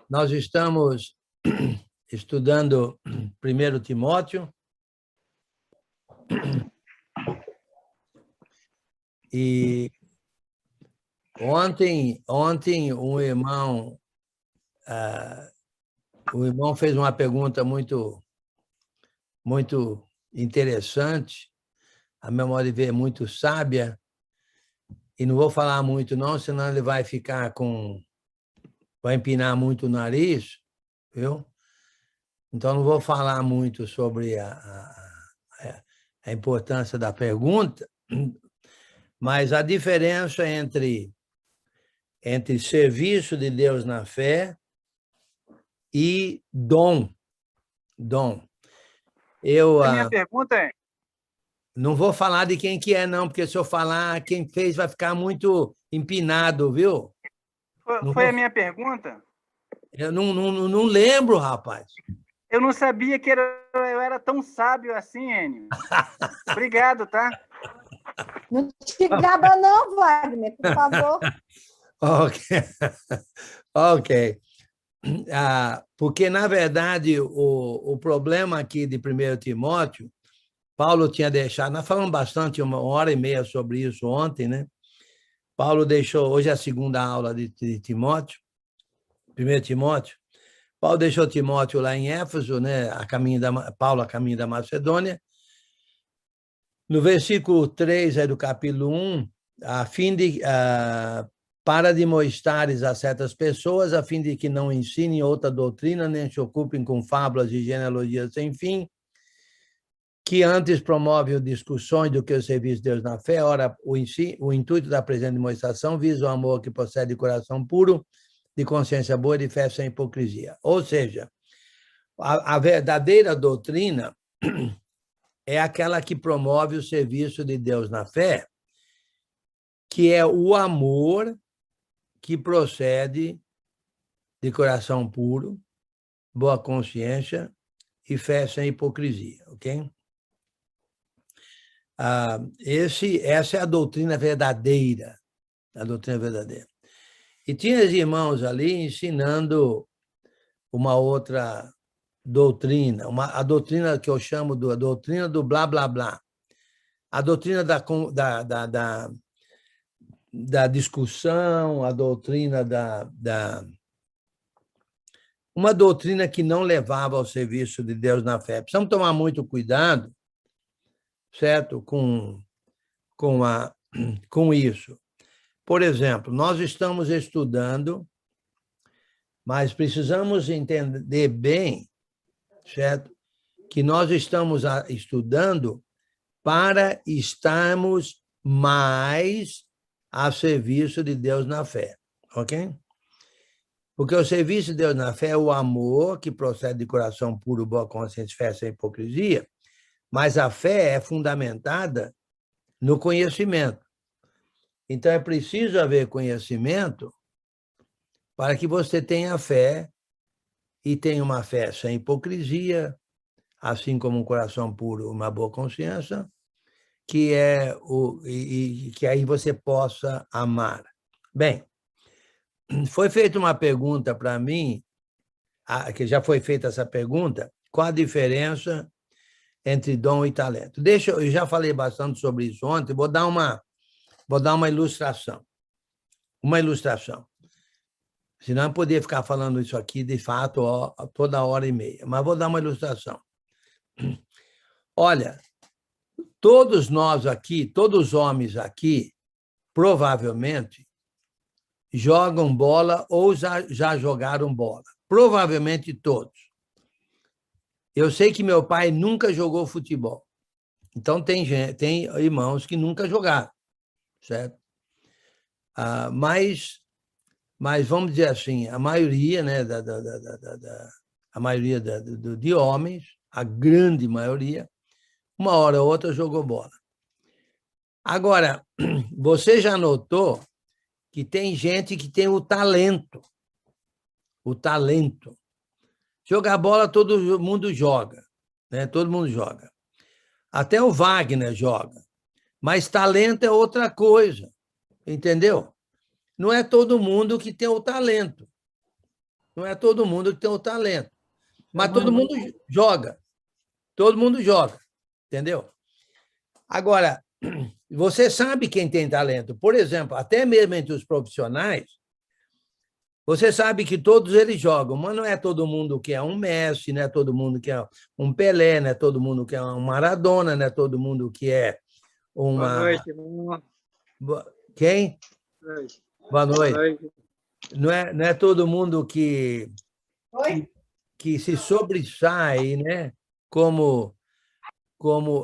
Nós estamos estudando 1 Timóteo e ontem um irmão fez uma pergunta muito interessante, a meu modo de ver, muito sábia, e não vou falar muito não, senão ele vai empinar muito o nariz, viu? Então, não vou falar muito sobre a importância da pergunta, mas a diferença entre serviço de Deus na fé e dom. A minha pergunta é... Não vou falar de quem que é, não, porque se eu falar quem fez, vai ficar muito empinado, viu? Foi a minha pergunta? Eu não lembro, rapaz. Eu não sabia que eu era tão sábio assim, Enio. Obrigado, tá? Não te gaba não, Wagner, por favor. Ok. Porque, na verdade, o problema aqui de 1 Timóteo, Paulo tinha deixado, nós falamos bastante, 1h30 sobre isso ontem, né? Paulo deixou, hoje é a segunda aula de Timóteo, 1 Timóteo. Paulo deixou Timóteo lá em Éfeso, né? Paulo a caminho da Macedônia. No versículo 3 do capítulo 1, para demonstrares a certas pessoas, a fim de que não ensinem outra doutrina, nem se ocupem com fábulas e genealogias sem fim, que antes promovem discussões do que o serviço de Deus na fé. Ora, o intuito da presente demonstração visa o amor que procede de coração puro, de consciência boa e de fé sem hipocrisia. Ou seja, a verdadeira doutrina é aquela que promove o serviço de Deus na fé, que é o amor que procede de coração puro, boa consciência e fé sem hipocrisia, ok? Essa é a doutrina verdadeira, E tinha os irmãos ali ensinando uma outra doutrina, a doutrina que eu chamo a doutrina do blá, blá, blá. A doutrina da discussão, a doutrina uma doutrina que não levava ao serviço de Deus na fé. Precisamos tomar muito cuidado, certo? Com isso. Por exemplo, nós estamos estudando, mas precisamos entender bem, certo? Que nós estamos estudando para estarmos mais a serviço de Deus na fé, ok? Porque o serviço de Deus na fé é o amor que procede de coração puro, boa consciência, fé sem hipocrisia, mas a fé é fundamentada no conhecimento. Então, é preciso haver conhecimento para que você tenha fé e tenha uma fé sem hipocrisia, assim como um coração puro, uma boa consciência, que aí você possa amar. Bem, foi feita uma pergunta para mim, que já foi feita essa pergunta, qual a diferença entre dom e talento? Eu já falei bastante sobre isso ontem, vou dar uma ilustração. Uma ilustração. Senão eu poderia ficar falando isso aqui, de fato, toda hora e meia. Mas vou dar uma ilustração. Olha, todos nós aqui, todos os homens aqui, provavelmente, jogam bola ou já jogaram bola. Provavelmente todos. Eu sei que meu pai nunca jogou futebol. Então, tem irmãos que nunca jogaram, certo? Mas vamos dizer assim, a maioria, né, a maioria de homens, a grande maioria, uma hora ou outra jogou bola. Agora, você já notou que tem gente que tem o talento. O talento. Jogar bola todo mundo joga, né? Todo mundo joga. Até o Wagner joga. Mas talento é outra coisa, entendeu? Não é todo mundo que tem o talento. Não é todo mundo que tem o talento. Mas todo mundo joga. Todo mundo joga. Entendeu? Agora, você sabe quem tem talento. Por exemplo, até mesmo entre os profissionais, você sabe que todos eles jogam, mas não é todo mundo que é um Messi, não é todo mundo que é um Pelé, não é todo mundo que é um Maradona, não é todo mundo que é uma... Boa noite, irmão. Quem? Boa noite. Boa Boa noite. noite. Não é todo mundo que Oi? se sobressai, né? Como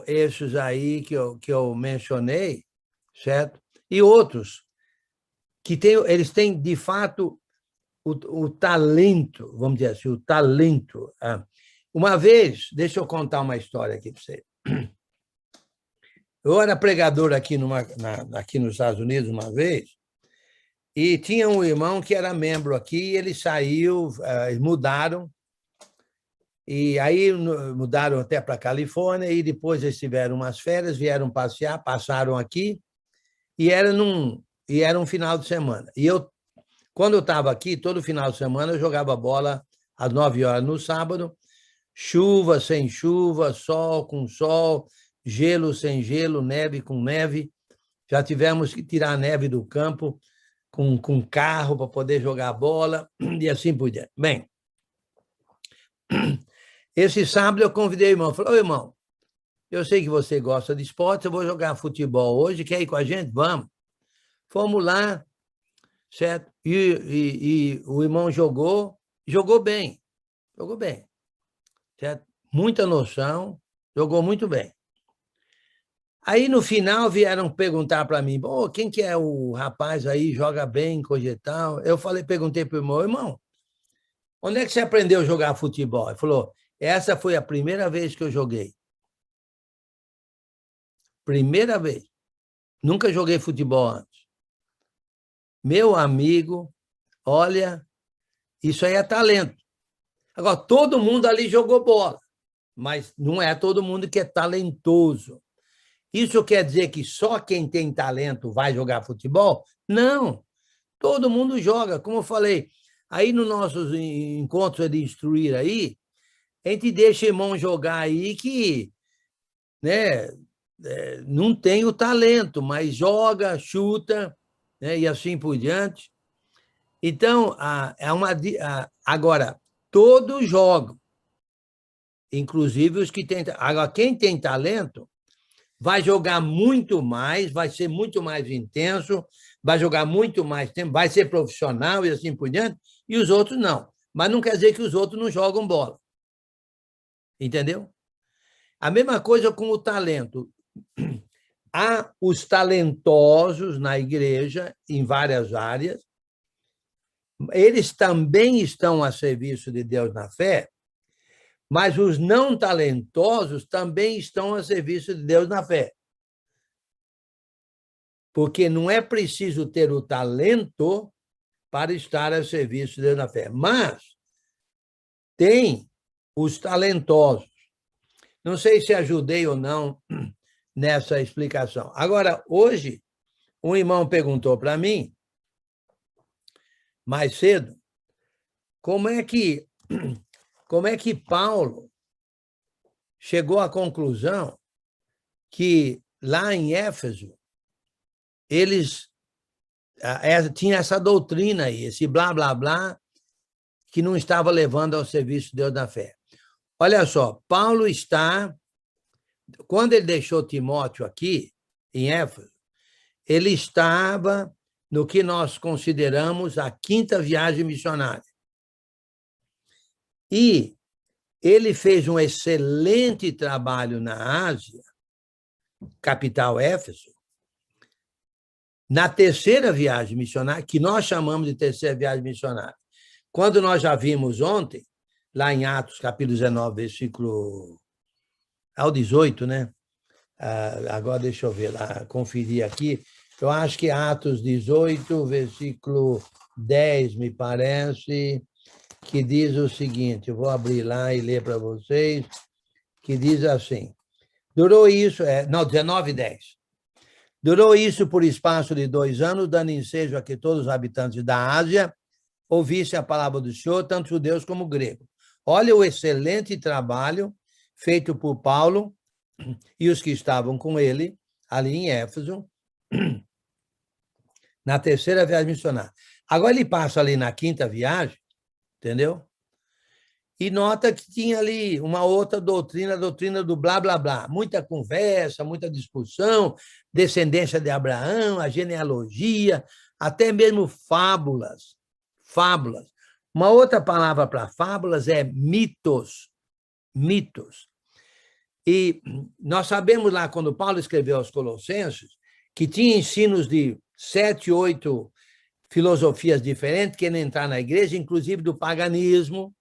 esses aí que eu mencionei, certo? E outros que eles têm, de fato, o talento, vamos dizer assim, o talento. Uma vez, deixa eu contar uma história aqui para você. Eu era pregador aqui nos Estados Unidos uma vez, e tinha um irmão que era membro aqui, ele saiu, mudaram, e aí mudaram até para a Califórnia, e depois eles tiveram umas férias, vieram passear, passaram aqui, e era um final de semana. E quando eu estava aqui, todo final de semana, eu jogava bola às 9 horas no sábado, chuva, sem chuva, sol com sol, gelo sem gelo, neve com neve. Já tivemos que tirar a neve do campo com carro para poder jogar bola e assim por diante. Bem, esse sábado eu convidei o irmão. Falei, ô, irmão, eu sei que você gosta de esporte, eu vou jogar futebol hoje, quer ir com a gente? Vamos. Fomos lá, certo? E o irmão jogou bem, certo? Muita noção, jogou muito bem. Aí, no final, vieram perguntar para mim, oh, quem que é o rapaz aí, joga bem, coisa e tal. Eu perguntei para o irmão, onde é que você aprendeu a jogar futebol? Ele falou, essa foi a primeira vez que eu joguei. Primeira vez. Nunca joguei futebol antes. Meu amigo, olha, isso aí é talento. Agora, todo mundo ali jogou bola, mas não é todo mundo que é talentoso. Isso quer dizer que só quem tem talento vai jogar futebol? Não, todo mundo joga. Como eu falei, aí nos nossos encontros de instruir aí, a gente deixa irmão jogar aí que, né, não tem o talento, mas joga, chuta, né, e assim por diante. Então, agora, todos jogam, inclusive os que têm... Agora, quem tem talento vai jogar muito mais, vai ser muito mais intenso, vai jogar muito mais tempo, vai ser profissional e assim por diante, e os outros não. Mas não quer dizer que os outros não jogam bola. Entendeu? A mesma coisa com o talento. Há os talentosos na igreja, em várias áreas, eles também estão a serviço de Deus na fé, mas os não talentosos também estão a serviço de Deus na fé. Porque não é preciso ter o talento para estar a serviço de Deus na fé. Mas tem os talentosos. Não sei se ajudei ou não nessa explicação. Agora, hoje, um irmão perguntou para mim, mais cedo, como é que Paulo chegou à conclusão que lá em Éfeso eles tinham essa doutrina aí, esse blá, blá, blá, que não estava levando ao serviço de Deus na fé. Olha só, Paulo quando ele deixou Timóteo aqui, em Éfeso, ele estava no que nós consideramos a 5ª viagem missionária. E ele fez um excelente trabalho na Ásia, capital Éfeso, na 3ª viagem missionária, que nós chamamos de 3ª viagem missionária. Quando nós já vimos ontem, lá em Atos, capítulo 19, versículo ao 18, né? Agora deixa eu ver lá, conferir aqui. Eu acho que Atos 18, versículo 10, me parece, que diz o seguinte, eu vou abrir lá e ler para vocês, que diz assim, durou isso, 19, 10. Durou isso por espaço de 2 anos, dando ensejo a que todos os habitantes da Ásia ouvisse a palavra do Senhor, tanto judeus como gregos. Olha o excelente trabalho feito por Paulo e os que estavam com ele, ali em Éfeso, na terceira viagem missionária. Agora ele passa ali na quinta viagem, entendeu? E nota que tinha ali uma outra doutrina, a doutrina do blá, blá, blá. Muita conversa, muita discussão, descendência de Abraão, a genealogia, até mesmo fábulas. Fábulas. Uma outra palavra para fábulas é mitos. Mitos. E nós sabemos lá, quando Paulo escreveu aos Colossenses, que tinha ensinos de 7, 8 filosofias diferentes que iam entrar na igreja, inclusive do paganismo,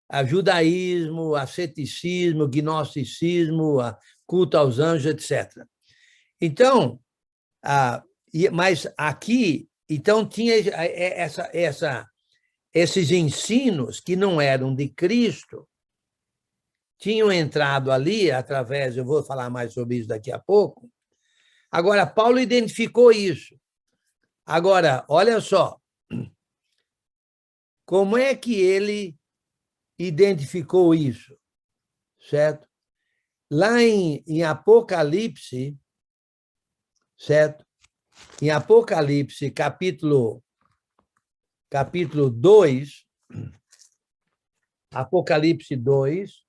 a judaísmo, asceticismo, gnosticismo, a culto aos anjos, etc. Então, mas aqui, então tinha esses ensinos que não eram de Cristo, tinham entrado ali através, eu vou falar mais sobre isso daqui a pouco. Agora, Paulo identificou isso. Agora, olha só, como é que ele identificou isso, certo? Lá em Apocalipse, certo? Em Apocalipse, capítulo 2, Apocalipse 2,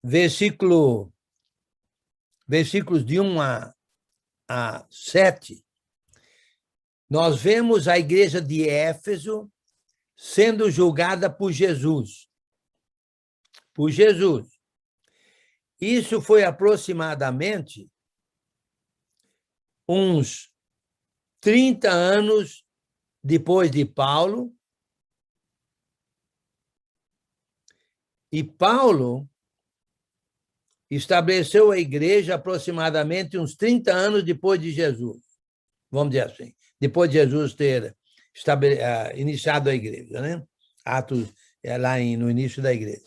versículos de 1 a 7, nós vemos a igreja de Éfeso sendo julgada por Jesus. Por Jesus. Isso foi aproximadamente uns 30 anos depois de Paulo. E Paulo estabeleceu a igreja aproximadamente uns 30 anos depois de Jesus. Vamos dizer assim. Depois de Jesus ter iniciado a igreja, né? Atos, lá no início da igreja.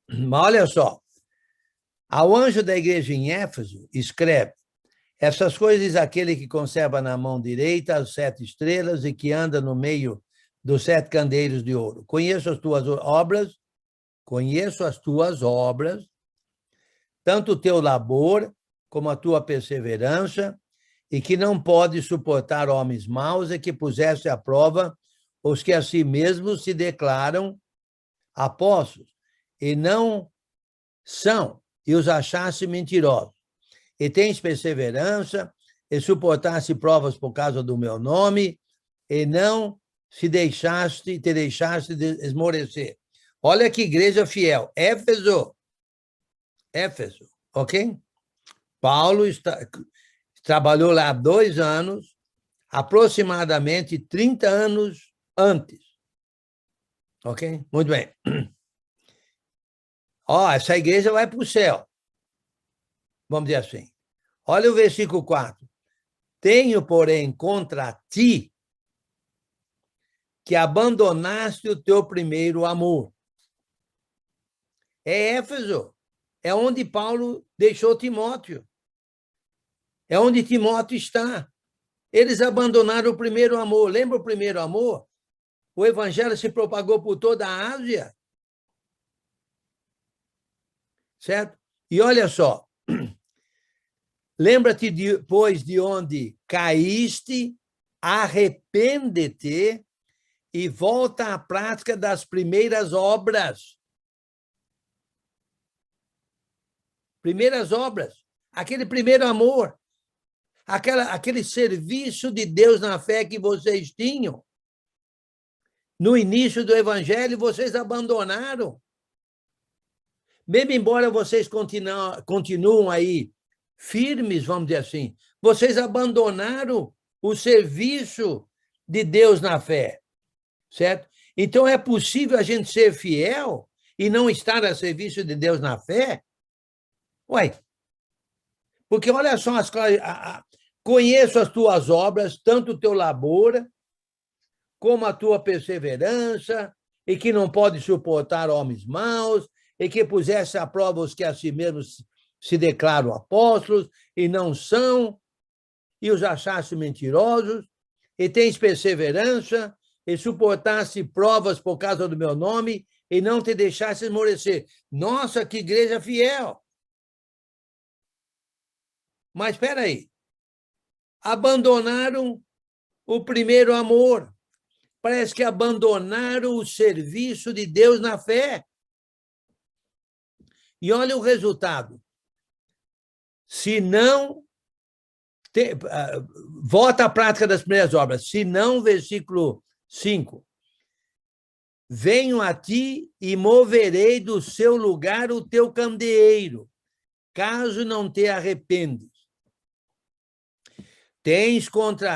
Mas olha só, ao anjo da igreja em Éfeso, escreve: essas coisas diz aquele que conserva na mão direita as 7 estrelas e que anda no meio dos 7 candeeiros de ouro. Conheço as tuas obras, tanto o teu labor como a tua perseverança, e que não pode suportar homens maus, e que puseste à prova os que a si mesmos se declaram apóstolos, e não são, e os achaste mentirosos. E tens perseverança, e suportaste provas por causa do meu nome, e não te deixaste esmorecer. Olha que igreja fiel. Éfeso, ok? Paulo trabalhou lá 2 anos, aproximadamente 30 anos antes. Ok? Muito bem. Essa igreja vai para o céu. Vamos dizer assim. Olha o versículo 4. Tenho, porém, contra ti que abandonaste o teu primeiro amor. É Éfeso. É onde Paulo deixou Timóteo. É onde Timóteo está. Eles abandonaram o primeiro amor. Lembra o primeiro amor? O evangelho se propagou por toda a Ásia. Certo? E olha só. Lembra-te depois de onde caíste, arrepende-te e volta à prática das primeiras obras. Primeiras obras. Aquele primeiro amor. Aquele serviço de Deus na fé que vocês tinham. No início do evangelho, vocês abandonaram. Mesmo embora vocês continuam aí firmes, vamos dizer assim, vocês abandonaram o serviço de Deus na fé, certo? Então, é possível a gente ser fiel e não estar a serviço de Deus na fé? Ué, porque olha só as coisas, conheço as tuas obras, tanto o teu labor, como a tua perseverança, e que não pode suportar homens maus, e que pusesse à prova os que a si mesmos se declaram apóstolos e não são, e os achaste mentirosos, e tens perseverança, e suportaste provas por causa do meu nome, e não te deixaste esmorecer. Nossa, que igreja fiel! Mas espera aí, abandonaram o primeiro amor. Parece que abandonaram o serviço de Deus na fé. E olha o resultado. Se não... volta à prática das primeiras obras. Se não, versículo 5. Venho a ti e moverei do seu lugar o teu candeeiro, caso não te arrependes. Tens, contudo,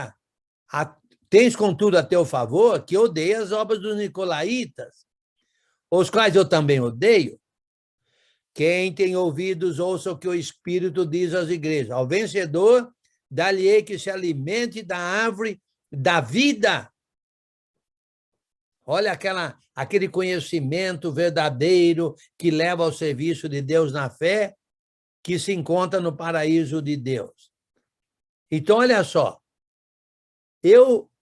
a teu favor, que odeia as obras dos nicolaítas, os quais eu também odeio. Quem tem ouvidos, ouça o que o Espírito diz às igrejas. Ao vencedor, dá-lhe-ei que se alimente da árvore da vida. Olha aquele conhecimento verdadeiro que leva ao serviço de Deus na fé, que se encontra no paraíso de Deus. Então, olha só.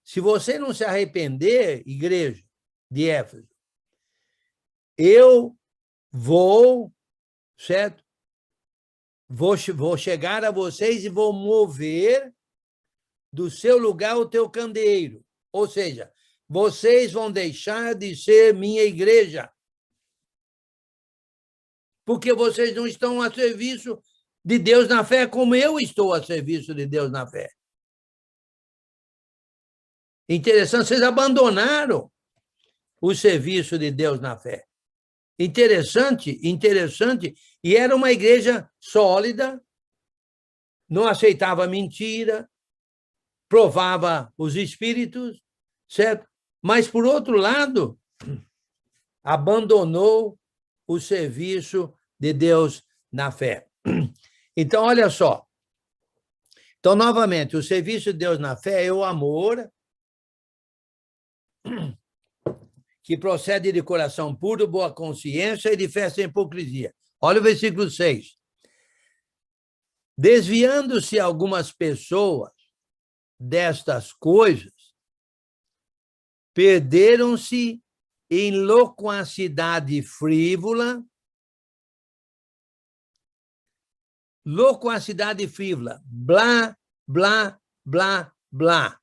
Se você não se arrepender, igreja de Éfeso, eu vou, certo? Vou chegar a vocês e vou mover do seu lugar o teu candeeiro. Ou seja, vocês vão deixar de ser minha igreja. Porque vocês não estão a serviço de Deus na fé como eu estou a serviço de Deus na fé. Interessante, vocês abandonaram o serviço de Deus na fé. Interessante, e era uma igreja sólida, não aceitava mentira, provava os espíritos, certo? Mas, por outro lado, abandonou o serviço de Deus na fé. Então, olha só. Então, novamente, o serviço de Deus na fé é o amor que procede de coração puro, boa consciência e de fé sem hipocrisia. Olha o versículo 6. Desviando-se algumas pessoas destas coisas, perderam-se em loquacidade frívola. Loquacidade frívola. Blá, blá, blá, blá.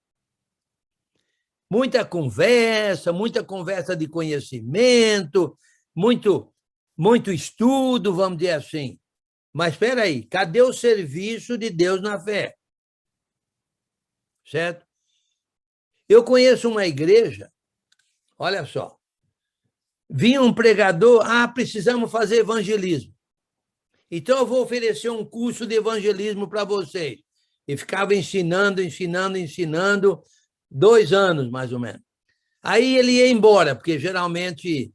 Muita conversa de conhecimento, muito estudo, vamos dizer assim. Mas espera aí, cadê o serviço de Deus na fé? Certo? Eu conheço uma igreja, olha só, vinha um pregador, precisamos fazer evangelismo. Então eu vou oferecer um curso de evangelismo para vocês. E ficava ensinando, 2 anos, mais ou menos. Aí ele ia embora, porque geralmente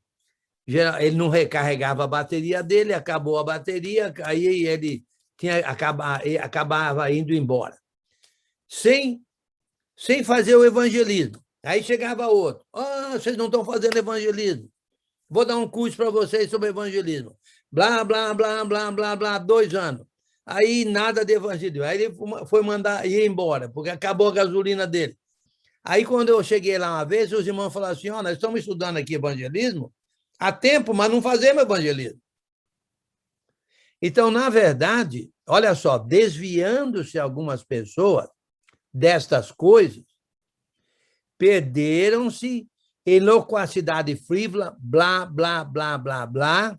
ele não recarregava a bateria dele, acabou a bateria, aí ele acabava indo embora. Sem fazer o evangelismo. Aí chegava outro. Vocês não estão fazendo evangelismo. Vou dar um curso para vocês sobre evangelismo. Blá, blá, blá, blá, blá, blá, 2 anos. Aí nada de evangelismo. Aí ele foi mandar ir embora, porque acabou a gasolina dele. Aí, quando eu cheguei lá uma vez, os irmãos falaram assim, nós estamos estudando aqui evangelismo há tempo, mas não fazemos evangelismo. Então, na verdade, olha só, desviando-se algumas pessoas destas coisas, perderam-se em loquacidade frívola, blá, blá, blá, blá, blá,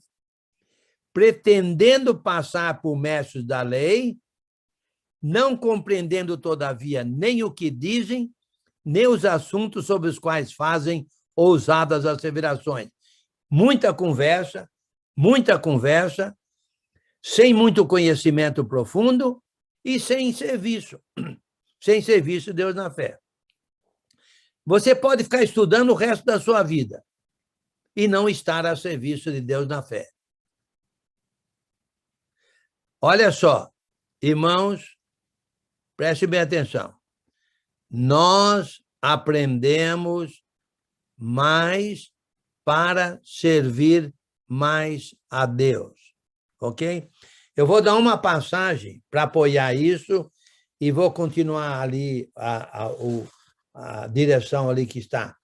pretendendo passar por mestres da lei, não compreendendo, todavia, nem o que dizem, nem os assuntos sobre os quais fazem ousadas asseverações. Muita conversa, sem muito conhecimento profundo e sem serviço de Deus na fé. Você pode ficar estudando o resto da sua vida e não estar a serviço de Deus na fé. Olha só, irmãos, preste bem atenção. Nós aprendemos mais para servir mais a Deus, ok? Eu vou dar uma passagem para apoiar isso e vou continuar ali a direção ali que está.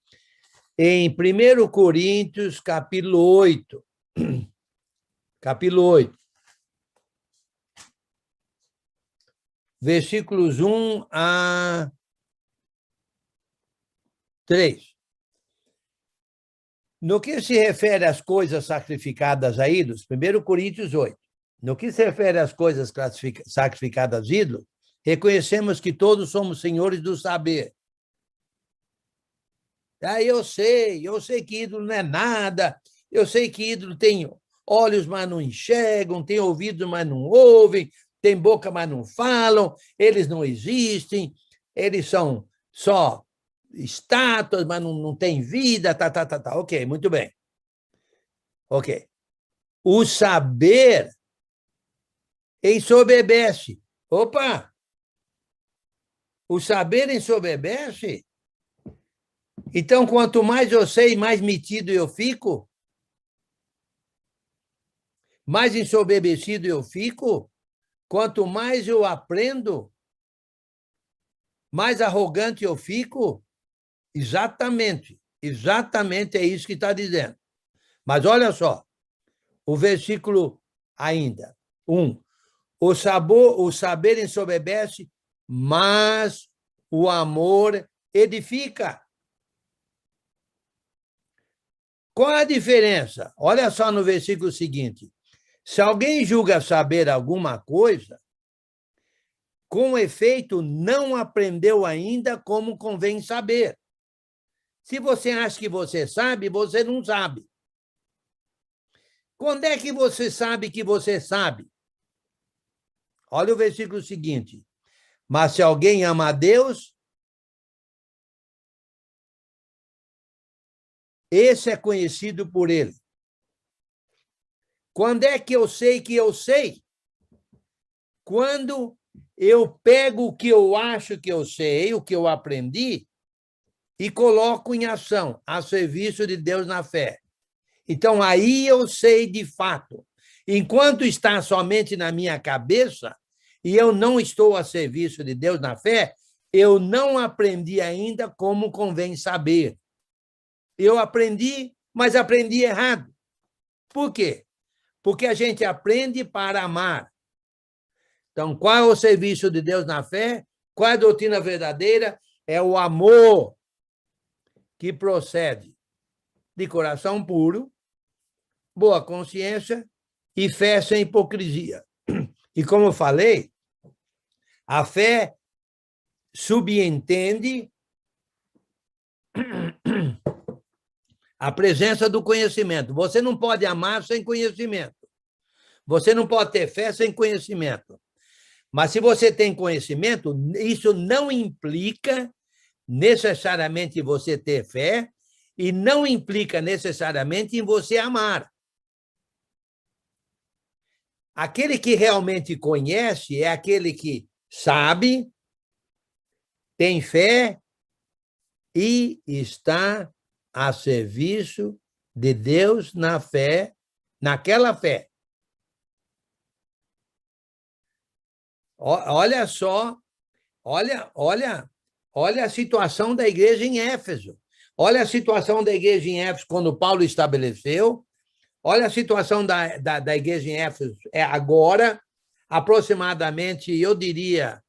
Em 1 Coríntios, capítulo 8. Capítulo 8. Versículos 1 a 3. No que se refere às coisas sacrificadas a ídolos, 1 Coríntios 8. No que se refere às coisas sacrificadas a ídolos, reconhecemos que todos somos senhores do saber. Eu sei que ídolo não é nada, eu sei que ídolo tem olhos, mas não enxergam, tem ouvidos, mas não ouvem, tem boca, mas não falam, eles não existem, eles são só estátuas, mas não têm vida, tá. Ok, muito bem. Ok. O saber ensoberbece. Opa! O saber ensoberbece? Então, quanto mais eu sei, mais metido eu fico? Mais ensoberbecido eu fico? Quanto mais eu aprendo, mais arrogante eu fico? Exatamente é isso que está dizendo. Mas olha só, o versículo ainda, 1. O saber ensoberbece, mas o amor edifica. Qual a diferença? Olha só no versículo seguinte. Se alguém julga saber alguma coisa, com efeito, não aprendeu ainda como convém saber. Se você acha que você sabe, você não sabe. Quando é que você sabe que você sabe? Olha o versículo seguinte. Mas se alguém ama a Deus, esse é conhecido por ele. Quando é que eu sei que eu sei? Quando eu pego o que eu acho que eu sei, o que eu aprendi, e coloco em ação, a serviço de Deus na fé. Então, aí eu sei de fato. Enquanto está somente na minha cabeça, e eu não estou a serviço de Deus na fé, eu não aprendi ainda como convém saber. Eu aprendi, mas aprendi errado. Por quê? Porque a gente aprende para amar. Então, qual é o serviço de Deus na fé? Qual é a doutrina verdadeira? É o amor que procede de coração puro, boa consciência e fé sem hipocrisia. E como eu falei, a fé subentende a presença do conhecimento. Você não pode amar sem conhecimento. Você não pode ter fé sem conhecimento. Mas se você tem conhecimento, isso não implica necessariamente em você ter fé e não implica necessariamente em você amar. Aquele que realmente conhece é aquele que sabe, tem fé e está a serviço de Deus na fé, naquela fé. Olha só, olha a situação da igreja em Éfeso. Olha a situação da igreja em Éfeso quando Paulo estabeleceu. Olha a situação da igreja em Éfeso agora, aproximadamente, eu diria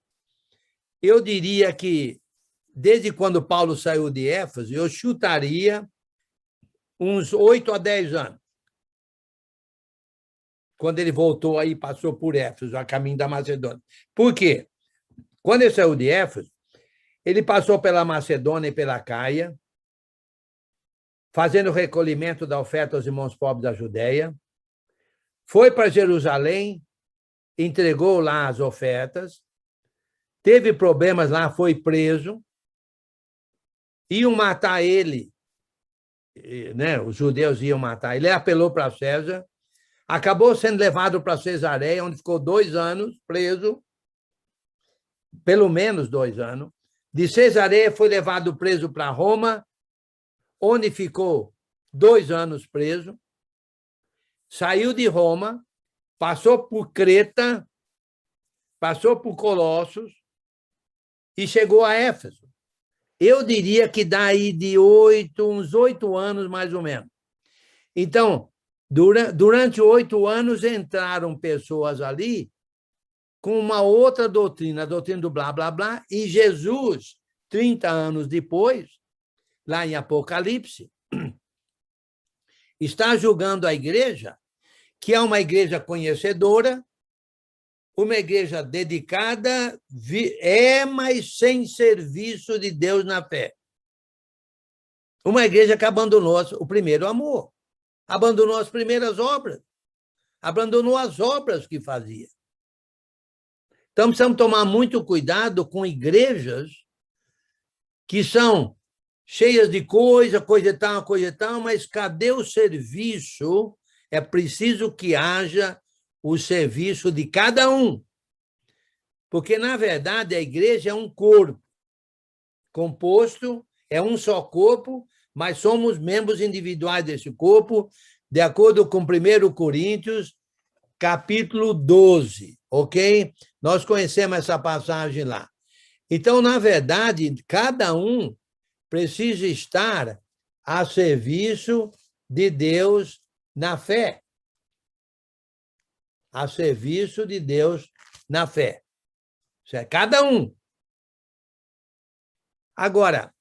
que desde quando Paulo saiu de Éfeso, eu chutaria uns 8 a 10 anos. Quando ele voltou aí, passou por Éfeso, a caminho da Macedônia. Por quê? Quando ele saiu de Éfeso, ele passou pela Macedônia e pela Caia, fazendo recolhimento da oferta aos irmãos pobres da Judéia, foi para Jerusalém, entregou lá as ofertas, teve problemas lá, foi preso, iam matar ele, né? Os judeus iam matar, ele apelou para César, acabou sendo levado para Cesareia, onde ficou 2 anos preso, pelo menos 2 anos. De Cesareia foi levado preso para Roma, onde ficou 2 anos preso. Saiu de Roma, passou por Creta, passou por Colossos e chegou a Éfeso. Eu diria que dá aí de uns 8 anos, mais ou menos. Então, durante 8 anos, entraram pessoas ali com uma outra doutrina, a doutrina do blá, blá, blá, e Jesus, 30 anos depois, lá em Apocalipse, está julgando a igreja, que é uma igreja conhecedora, uma igreja dedicada, mas sem serviço de Deus na fé. Uma igreja que abandonou o primeiro amor, abandonou as primeiras obras, abandonou as obras que fazia. Então, precisamos tomar muito cuidado com igrejas que são cheias de coisa e tal, mas cadê o serviço? É preciso que haja o serviço de cada um. Porque, na verdade, a igreja é um corpo composto, é um só corpo, mas somos membros individuais desse corpo, de acordo com 1 Coríntios, capítulo 12, ok? Nós conhecemos essa passagem lá. Então, na verdade, cada um precisa estar a serviço de Deus na fé. A serviço de Deus na fé. Cada um. Agora,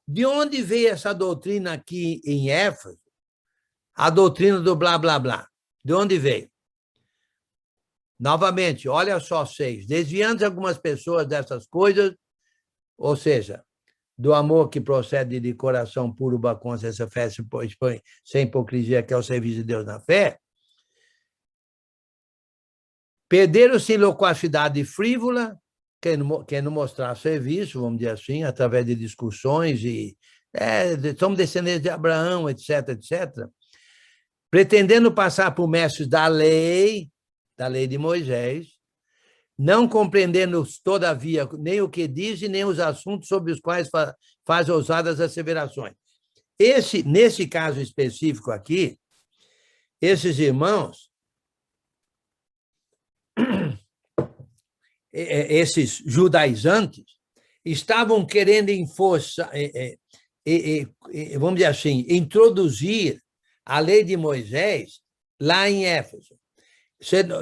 de onde veio essa doutrina aqui em Éfeso? A doutrina do blá, blá, blá. De onde veio? Novamente, olha só 6. Desviando algumas pessoas dessas coisas, ou seja, do amor que procede de coração puro, boa consciência, fé, sem hipocrisia, que é o serviço de Deus na fé, perderam-se em loquacidade frívola, querendo mostrar serviço, vamos dizer assim, através de discussões, e somos descendentes de Abraão, etc., etc., pretendendo passar por mestres da lei de Moisés, não compreendendo, todavia, nem o que diz e nem os assuntos sobre os quais faz ousadas asseverações. Nesse caso específico aqui, esses irmãos, esses judaizantes, estavam querendo vamos dizer assim, introduzir a lei de Moisés lá em Éfeso.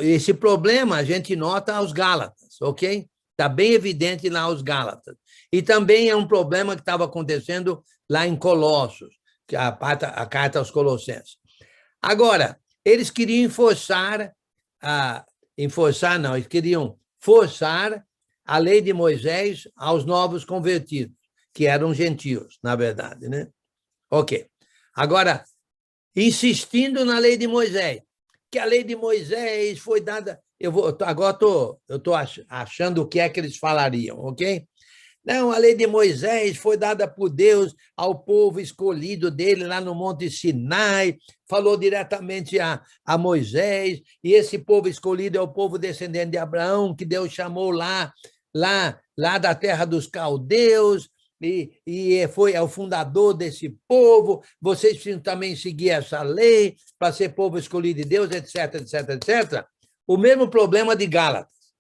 Esse problema a gente nota aos Gálatas, ok? Está bem evidente lá aos Gálatas. E também é um problema que estava acontecendo lá em Colossos, a carta aos Colossenses. Agora, eles queriam forçar a lei de Moisés aos novos convertidos, que eram gentios, na verdade, né? Ok. Agora, insistindo na lei de Moisés, que a lei de Moisés foi dada... Agora eu estou achando o que é que eles falariam, ok? Não, a lei de Moisés foi dada por Deus ao povo escolhido dele lá no Monte Sinai, falou diretamente a Moisés, e esse povo escolhido é o povo descendente de Abraão, que Deus chamou lá da terra dos caldeus, e é o fundador desse povo, vocês precisam também seguir essa lei para ser povo escolhido de Deus, etc., etc., etc. O mesmo problema de Gálatas.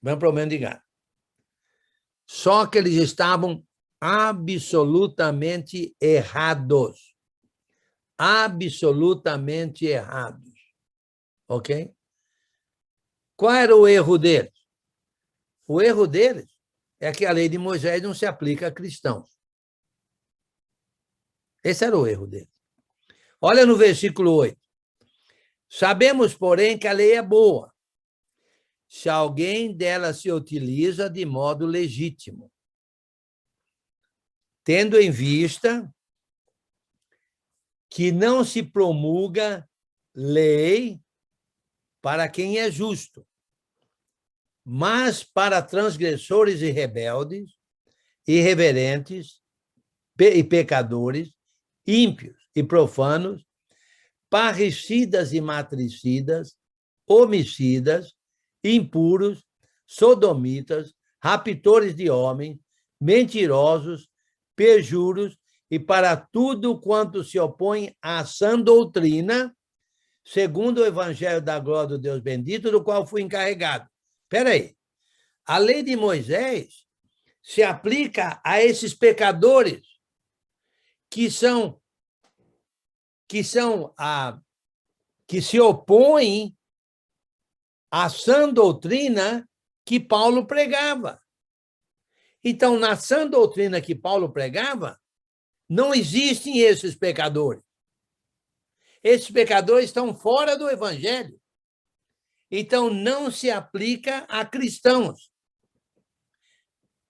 O mesmo problema de Gálatas. Só que eles estavam absolutamente errados. Absolutamente errados. Ok? Qual era o erro deles? O erro deles é que a lei de Moisés não se aplica a cristãos. Esse era o erro deles. Olha no versículo 8. Sabemos, porém, que a lei é boa, se alguém dela se utiliza de modo legítimo, tendo em vista que não se promulga lei para quem é justo, mas para transgressores e rebeldes, irreverentes e pecadores, ímpios e profanos, parricidas e matricidas, homicidas, impuros, sodomitas, raptores de homens, mentirosos, perjuros e para tudo quanto se opõe à sã doutrina, segundo o evangelho da glória do Deus bendito, do qual fui encarregado. Espera aí. A lei de Moisés se aplica a esses pecadores que se opõem à sã doutrina que Paulo pregava. Então, na sã doutrina que Paulo pregava, não existem esses pecadores. Esses pecadores estão fora do evangelho. Então, não se aplica a cristãos.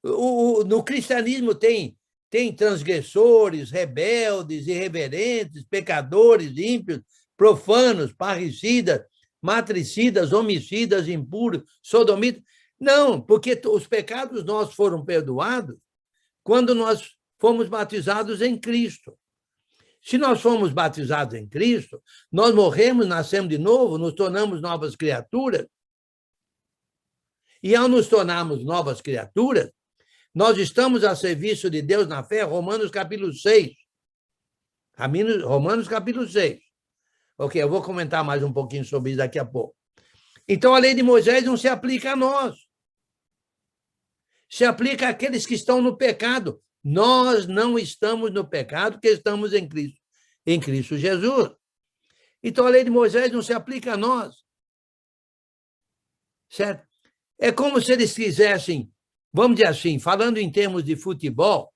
No cristianismo tem transgressores, rebeldes, irreverentes, pecadores, ímpios, profanos, parricidas, matricidas, homicidas, impuros, sodomitas. Não, porque os pecados nossos foram perdoados quando nós fomos batizados em Cristo. Se nós fomos batizados em Cristo, nós morremos, nascemos de novo, nos tornamos novas criaturas. E ao nos tornarmos novas criaturas, nós estamos a serviço de Deus na fé, Romanos capítulo 6. Romanos capítulo 6. Ok, eu vou comentar mais um pouquinho sobre isso daqui a pouco. Então, a lei de Moisés não se aplica a nós. Se aplica àqueles que estão no pecado. Nós não estamos no pecado, porque estamos em Cristo Jesus. Então, a lei de Moisés não se aplica a nós. Certo? É como se eles quisessem, vamos dizer assim, falando em termos de futebol,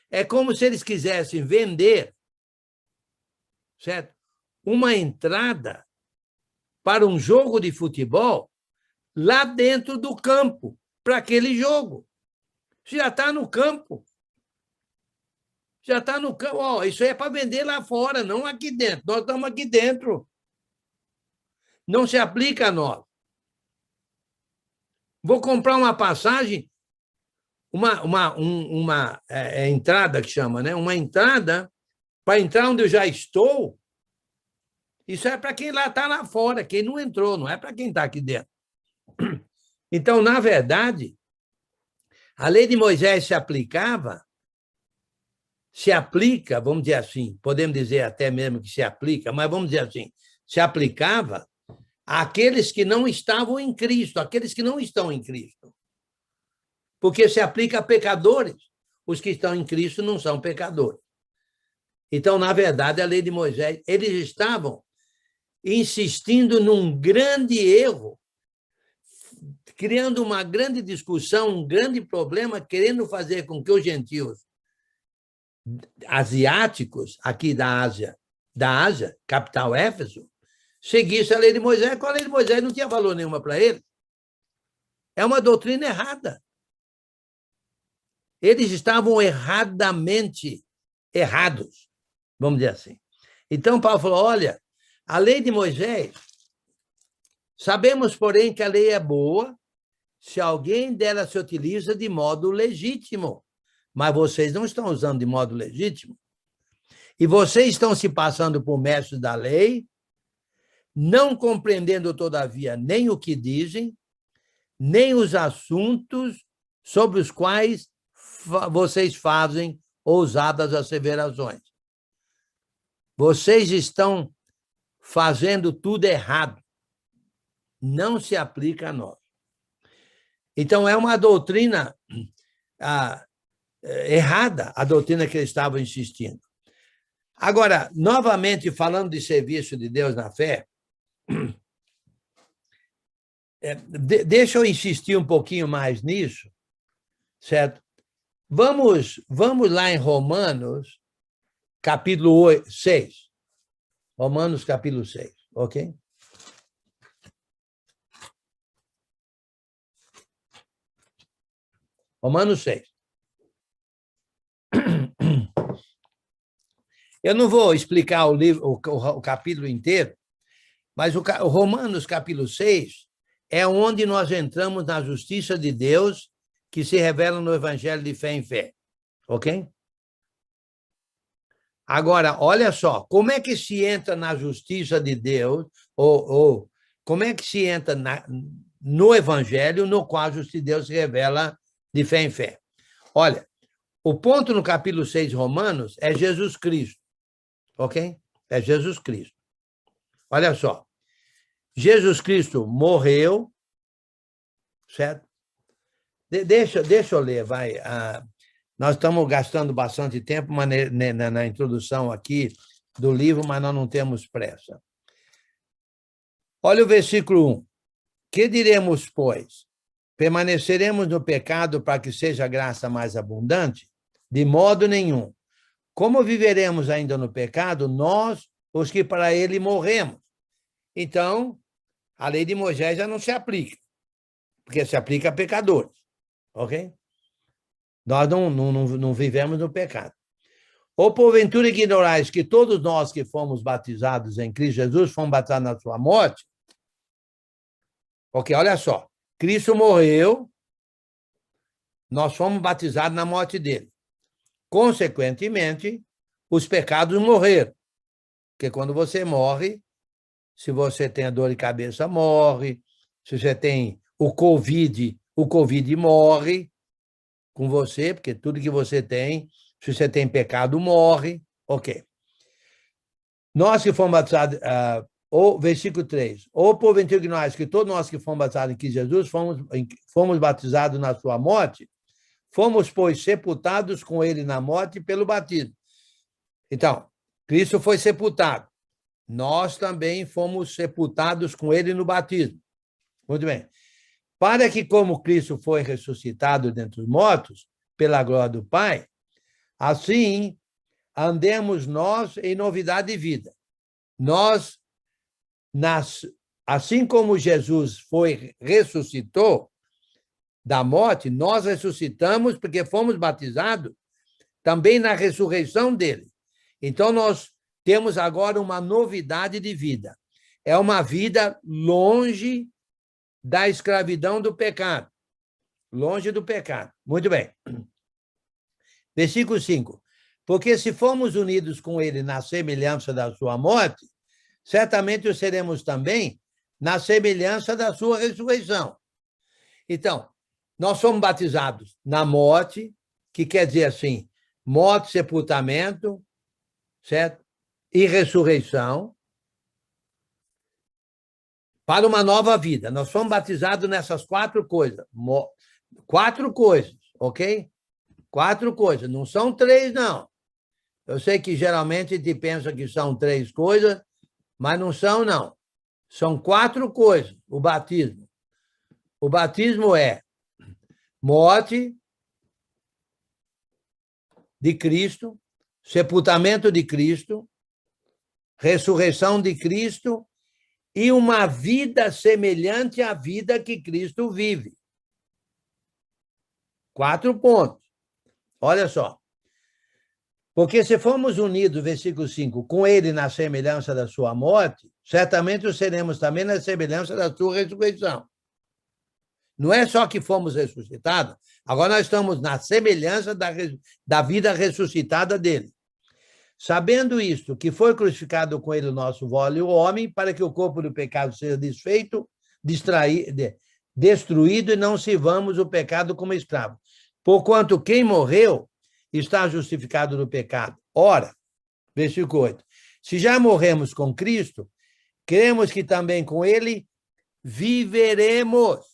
é como se eles quisessem vender, certo? Uma entrada para um jogo de futebol lá dentro do campo, para aquele jogo. Já está no campo. Já está no campo. Oh, isso é para vender lá fora, não aqui dentro. Nós estamos aqui dentro. Não se aplica a nós. Vou comprar uma passagem, uma entrada que chama, né? Uma entrada para entrar onde eu já estou. Isso é para quem está lá fora, quem não entrou, não é para quem está aqui dentro. Então, na verdade, a lei de Moisés se aplica, vamos dizer assim, podemos dizer até mesmo que se aplica, mas vamos dizer assim, se aplicava àqueles que não estavam em Cristo, àqueles que não estão em Cristo. Porque se aplica a pecadores. Os que estão em Cristo não são pecadores. Então, na verdade, a lei de Moisés, eles estavam insistindo num grande erro, criando uma grande discussão, um grande problema, querendo fazer com que os gentios asiáticos, aqui da Ásia, capital Éfeso, seguissem a lei de Moisés, quando a lei de Moisés não tinha valor nenhuma para eles. É uma doutrina errada. Eles estavam erradamente errados, vamos dizer assim. Então, Paulo falou, olha, a lei de Moisés, sabemos, porém, que a lei é boa se alguém dela se utiliza de modo legítimo. Mas vocês não estão usando de modo legítimo. E vocês estão se passando por mestres da lei, não compreendendo, todavia, nem o que dizem, nem os assuntos sobre os quais vocês fazem ousadas asseverações. Vocês estão fazendo tudo errado. Não se aplica a nós. Então, é uma doutrina errada, a doutrina que eles estavam insistindo. Agora, novamente, falando de serviço de Deus na fé, deixa eu insistir um pouquinho mais nisso, certo? Vamos lá em Romanos, capítulo 6. Romanos, capítulo 6, ok? Romanos 6. Eu não vou explicar o livro, o capítulo inteiro, mas o Romanos, capítulo 6, é onde nós entramos na justiça de Deus que se revela no Evangelho de fé em fé. Ok? Agora, olha só, como é que se entra na justiça de Deus, ou como é que se entra no Evangelho no qual a justiça de Deus se revela de fé em fé? Olha, o ponto no capítulo 6 de Romanos é Jesus Cristo, ok? É Jesus Cristo. Olha só. Jesus Cristo morreu, certo? Deixa eu ler, vai. Nós estamos gastando bastante tempo na introdução aqui do livro, mas nós não temos pressa. Olha o versículo 1. Que diremos, pois? Permaneceremos no pecado para que seja a graça mais abundante? De modo nenhum. Como viveremos ainda no pecado, nós, os que para ele morremos? Então, a lei de Moisés já não se aplica, porque se aplica a pecadores, ok? Nós não vivemos no pecado. Ou porventura ignorais que todos nós que fomos batizados em Cristo Jesus fomos batizados na sua morte? Porque, olha só, Cristo morreu, nós fomos batizados na morte dele. Consequentemente, os pecados morreram. Porque quando você morre, se você tem a dor de cabeça, morre. Se você tem o COVID morre com você, porque tudo que você tem, se você tem pecado, morre. Ok. Nós que fomos batizados, versículo 3, ou porventura nós, que todos nós que fomos batizados em Cristo Jesus, fomos batizados na sua morte, fomos, pois, sepultados com ele na morte pelo batismo. Então, Cristo foi sepultado. Nós também fomos sepultados com ele no batismo. Muito bem. Para que, como Cristo foi ressuscitado dentre os mortos, pela glória do Pai, assim andemos nós em novidade de vida. Nós, assim como Jesus ressuscitou da morte, nós ressuscitamos porque fomos batizados também na ressurreição dele. Então, nós temos agora uma novidade de vida. É uma vida longe da escravidão do pecado. Longe do pecado. Muito bem. Versículo 5. Porque se formos unidos com ele na semelhança da sua morte, certamente o seremos também na semelhança da sua ressurreição. Então, nós somos batizados na morte, que quer dizer assim, morte, sepultamento, certo? E ressurreição, para uma nova vida. Nós fomos batizados nessas 4 coisas. 4 coisas, ok? 4 coisas. Não são 3, não. Eu sei que geralmente a gente pensa que são 3 coisas, mas não são, não. São 4 coisas, o batismo. O batismo é morte de Cristo, sepultamento de Cristo, ressurreição de Cristo e uma vida semelhante à vida que Cristo vive. 4 pontos. Olha só. Porque se formos unidos, versículo 5, com ele na semelhança da sua morte, certamente o seremos também na semelhança da sua ressurreição. Não é só que fomos ressuscitados, agora nós estamos na semelhança da vida ressuscitada dele. Sabendo isto, que foi crucificado com ele o nosso velho homem, para que o corpo do pecado seja desfeito, destruído, e não sirvamos o pecado como escravo. Porquanto quem morreu está justificado do pecado. Ora, versículo 8, se já morremos com Cristo, cremos que também com ele viveremos.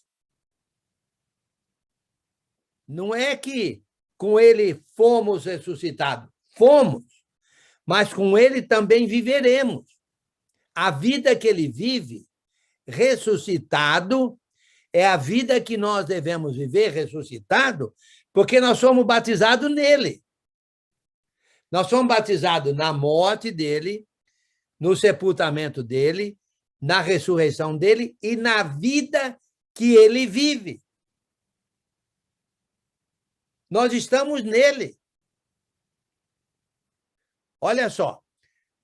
Não é que com ele fomos ressuscitados. Fomos. Mas com ele também viveremos. A vida que ele vive, ressuscitado, é a vida que nós devemos viver ressuscitado, porque nós somos batizados nele. Nós somos batizados na morte dele, no sepultamento dele, na ressurreição dele e na vida que ele vive. Nós estamos nele. Olha só,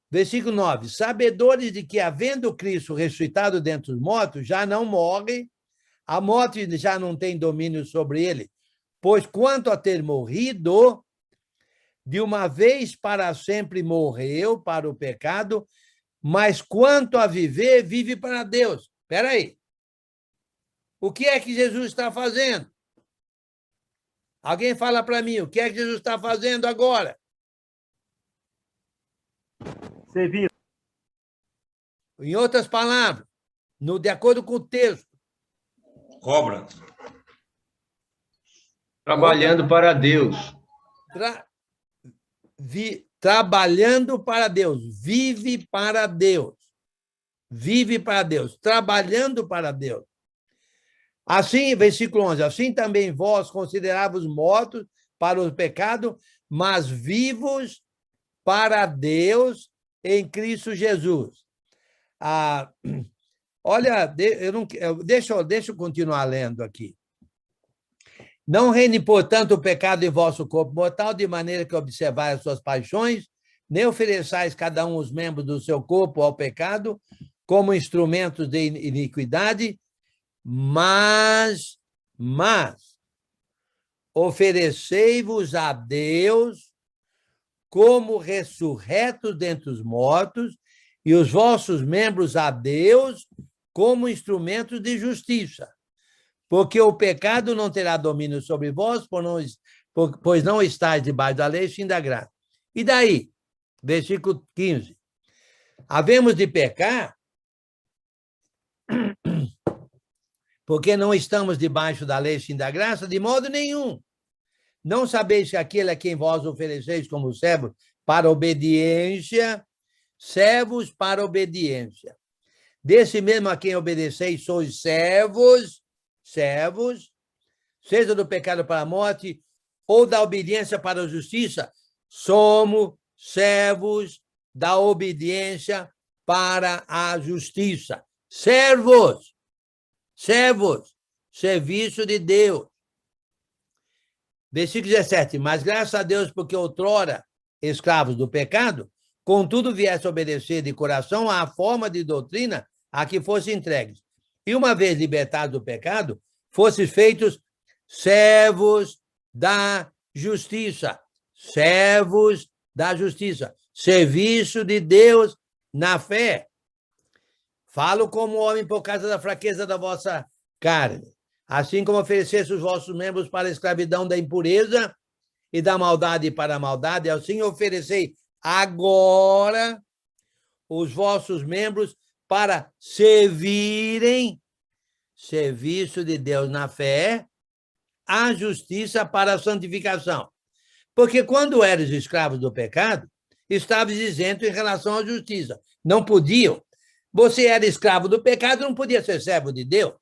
versículo 9. Sabedores de que, havendo Cristo ressuscitado dentre os mortos, já não morre, a morte já não tem domínio sobre ele, pois quanto a ter morrido, de uma vez para sempre morreu para o pecado, mas quanto a viver, vive para Deus. Espera aí. O que é que Jesus está fazendo? Alguém fala para mim, o que é que Jesus está fazendo agora? Servindo. Em outras palavras, de acordo com o texto. Obra. Trabalhando para Deus. Trabalhando para Deus. Vive para Deus. Vive para Deus. Trabalhando para Deus. Assim, versículo 11, assim também vós consideravos mortos para o pecado, mas vivos para Deus em Cristo Jesus. Olha, deixa eu continuar lendo aqui. Não reine, portanto, o pecado em vosso corpo mortal, de maneira que observai as suas paixões, nem ofereçais cada um os membros do seu corpo ao pecado, como instrumentos de iniquidade, mas oferecei-vos a Deus como ressurretos dentre os mortos, e os vossos membros a Deus como instrumentos de justiça. Porque o pecado não terá domínio sobre vós, pois não estáis debaixo da lei, sim da graça. E daí? Versículo 15. Havemos de pecar porque não estamos debaixo da lei, sim da graça? De modo nenhum. Não sabeis que aquele a quem vós ofereceis como servos para obediência, servos para obediência. Desse mesmo a quem obedeceis sois servos, seja do pecado para a morte ou da obediência para a justiça, somos servos da obediência para a justiça. Servos, serviço de Deus. Versículo 17, mas graças a Deus, porque outrora escravos do pecado, contudo viesse obedecer de coração à forma de doutrina a que fossem entregues. E uma vez libertados do pecado, fossem feitos servos da justiça. Servos da justiça. Serviço de Deus na fé. Falo como homem por causa da fraqueza da vossa carne. Assim como oferecesse os vossos membros para a escravidão da impureza e da maldade para a maldade, assim oferecei agora os vossos membros para servirem serviço de Deus na fé, a justiça para a santificação. Porque quando eres escravos do pecado, estavas isento em relação à justiça. Não podiam. Você era escravo do pecado, não podia ser servo de Deus.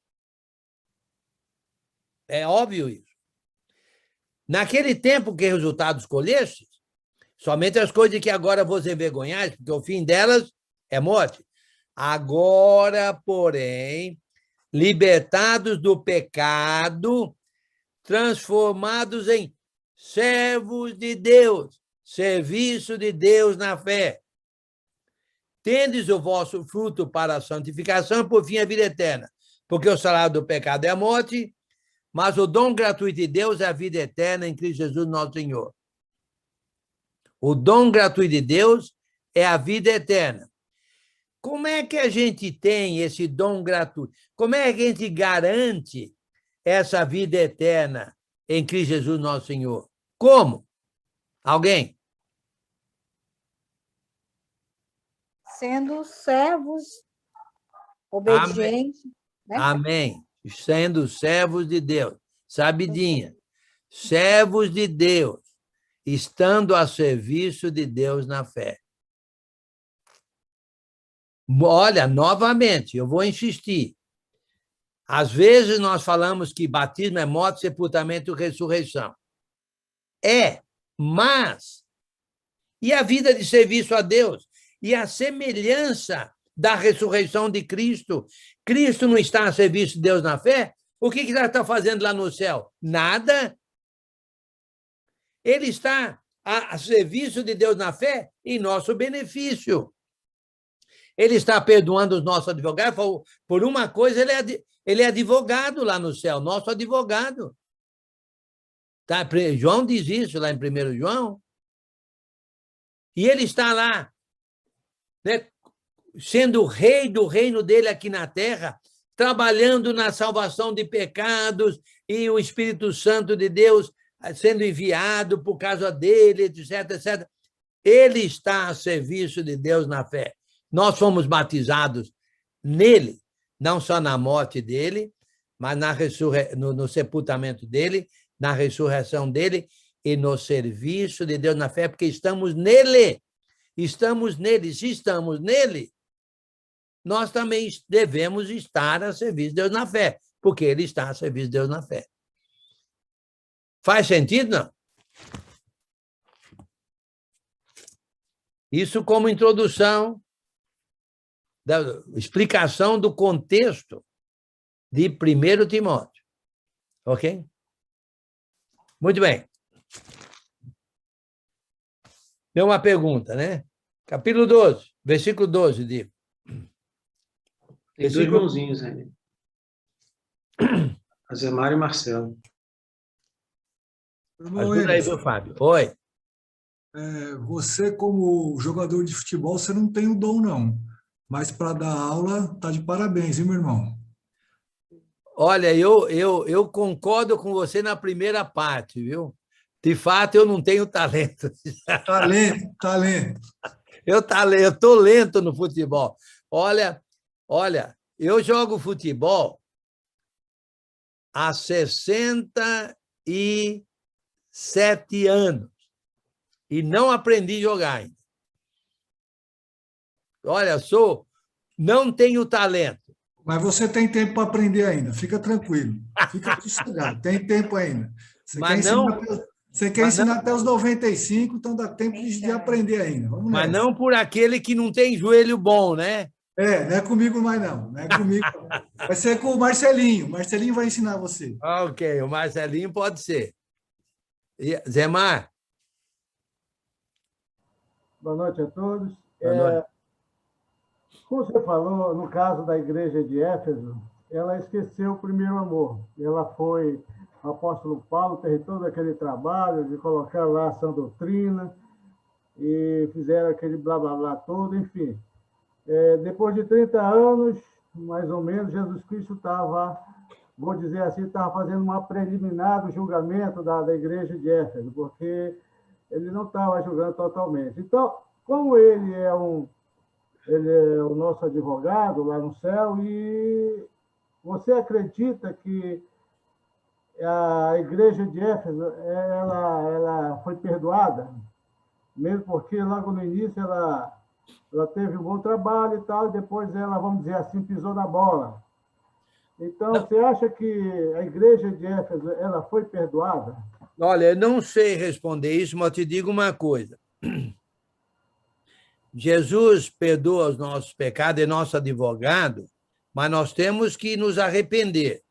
É óbvio isso. Naquele tempo que resultados colhestes, somente as coisas que agora vos envergonhais, porque o fim delas é morte. Agora, porém, libertados do pecado, transformados em servos de Deus, serviço de Deus na fé. Tendes o vosso fruto para a santificação, por fim a vida eterna. Porque o salário do pecado é a morte, mas o dom gratuito de Deus é a vida eterna em Cristo Jesus, nosso Senhor. O dom gratuito de Deus é a vida eterna. Como é que a gente tem esse dom gratuito? Como é que a gente garante essa vida eterna em Cristo Jesus, nosso Senhor? Como? Alguém? Sendo servos obedientes. Né? Amém. Sendo servos de Deus. Sabidinha. Servos de Deus, estando a serviço de Deus na fé. Olha, novamente, eu vou insistir. Às vezes nós falamos que batismo é morte, sepultamento e ressurreição. Mas e a vida de serviço a Deus? E a semelhança da ressurreição de Cristo? Cristo não está a serviço de Deus na fé? O que ele está fazendo lá no céu? Nada. Ele está a serviço de Deus na fé em nosso benefício. Ele está perdoando os nossos advogados. Por uma coisa, ele é advogado lá no céu, nosso advogado. Tá? João diz isso lá em 1 João. E ele está lá, né, sendo o rei do reino dele aqui na terra, trabalhando na salvação de pecados, e o Espírito Santo de Deus sendo enviado por causa dele, etc, etc. Ele está a serviço de Deus na fé. Nós fomos batizados nele, não só na morte dele, mas no sepultamento dele, na ressurreição dele e no serviço de Deus na fé, porque estamos nele. Estamos nele. Se estamos nele, nós também devemos estar a serviço de Deus na fé, porque ele está a serviço de Deus na fé. Faz sentido, não? Isso como introdução, da explicação do contexto de 1 Timóteo. Ok? Muito bem. Tem uma pergunta, né? Capítulo 12, versículo 12, digo. Tem dois irmãozinhos ali. Azemar e Marcelo. Ajuda aí, meu Fábio. Oi. Você, como jogador de futebol, você não tem o dom, não. Mas para dar aula, tá de parabéns, hein, meu irmão? Olha, eu concordo com você na primeira parte, viu? De fato, eu não tenho talento. Talento. Eu estou lento no futebol. Olha, eu jogo futebol há 67 anos e não aprendi a jogar ainda. Olha, não tenho talento. Mas você tem tempo para aprender ainda, fica tranquilo. Fica sossegado, tem tempo ainda. Você quer ensinar até os 95, então dá tempo de aprender ainda. Vamos mas nessa. não por aquele que não tem joelho bom, né? Não é comigo mais não. Não é comigo. Vai ser com o Marcelinho. O Marcelinho vai ensinar você. Ok, o Marcelinho pode ser. Zé Mar? Boa noite a todos. Boa noite. Como você falou, no caso da igreja de Éfeso, ela esqueceu o primeiro amor. Ela foi, o apóstolo Paulo teve todo aquele trabalho de colocar lá a sã doutrina e fizeram aquele blá, blá, blá todo, enfim. Depois de 30 anos, mais ou menos, Jesus Cristo estava, vou dizer assim, estava fazendo uma preliminar do julgamento da igreja de Éfeso, porque ele não estava julgando totalmente. Então, como ele é o nosso advogado lá no céu, e você acredita que a igreja de Éfeso ela foi perdoada? Mesmo porque logo no início ela teve um bom trabalho e tal, e depois ela, vamos dizer assim, pisou na bola. Então, você acha que a igreja de Éfeso ela foi perdoada? Olha, eu não sei responder isso, mas eu te digo uma coisa. Jesus perdoa os nossos pecados, é nosso advogado, mas nós temos que nos arrepender.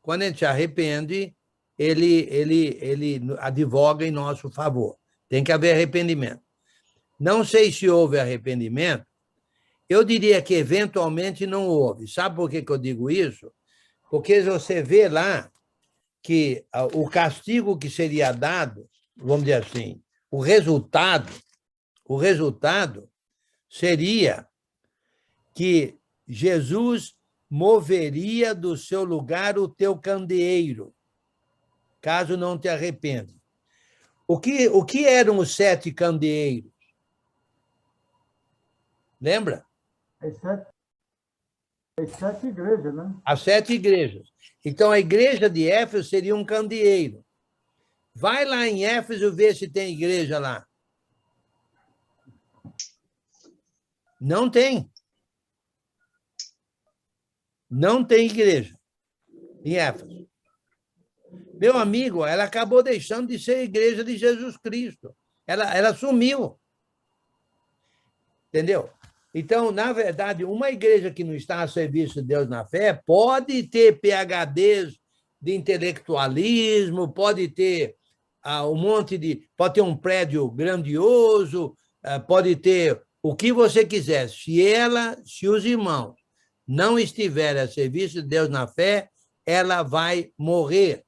Quando a gente se arrepende, ele advoga em nosso favor. Tem que haver arrependimento. Não sei se houve arrependimento. Eu diria que, eventualmente, não houve. Sabe por que eu digo isso? Porque você vê lá que o castigo que seria dado, vamos dizer assim, o resultado seria que Jesus moveria do seu lugar o teu candeeiro, caso não te arrependa. O que eram os 7 candeeiros? Lembra? As 7 igrejas, né? As 7 igrejas. Então, a igreja de Éfeso seria um candeeiro. Vai lá em Éfeso ver se tem igreja lá. Não tem. Não tem igreja em Éfeso. Meu amigo, ela acabou deixando de ser a igreja de Jesus Cristo. Ela sumiu. Entendeu? Então, na verdade, uma igreja que não está a serviço de Deus na fé pode ter PhDs de intelectualismo, pode ter pode ter um prédio grandioso, pode ter o que você quiser. Se os irmãos não estiverem a serviço de Deus na fé, ela vai morrer.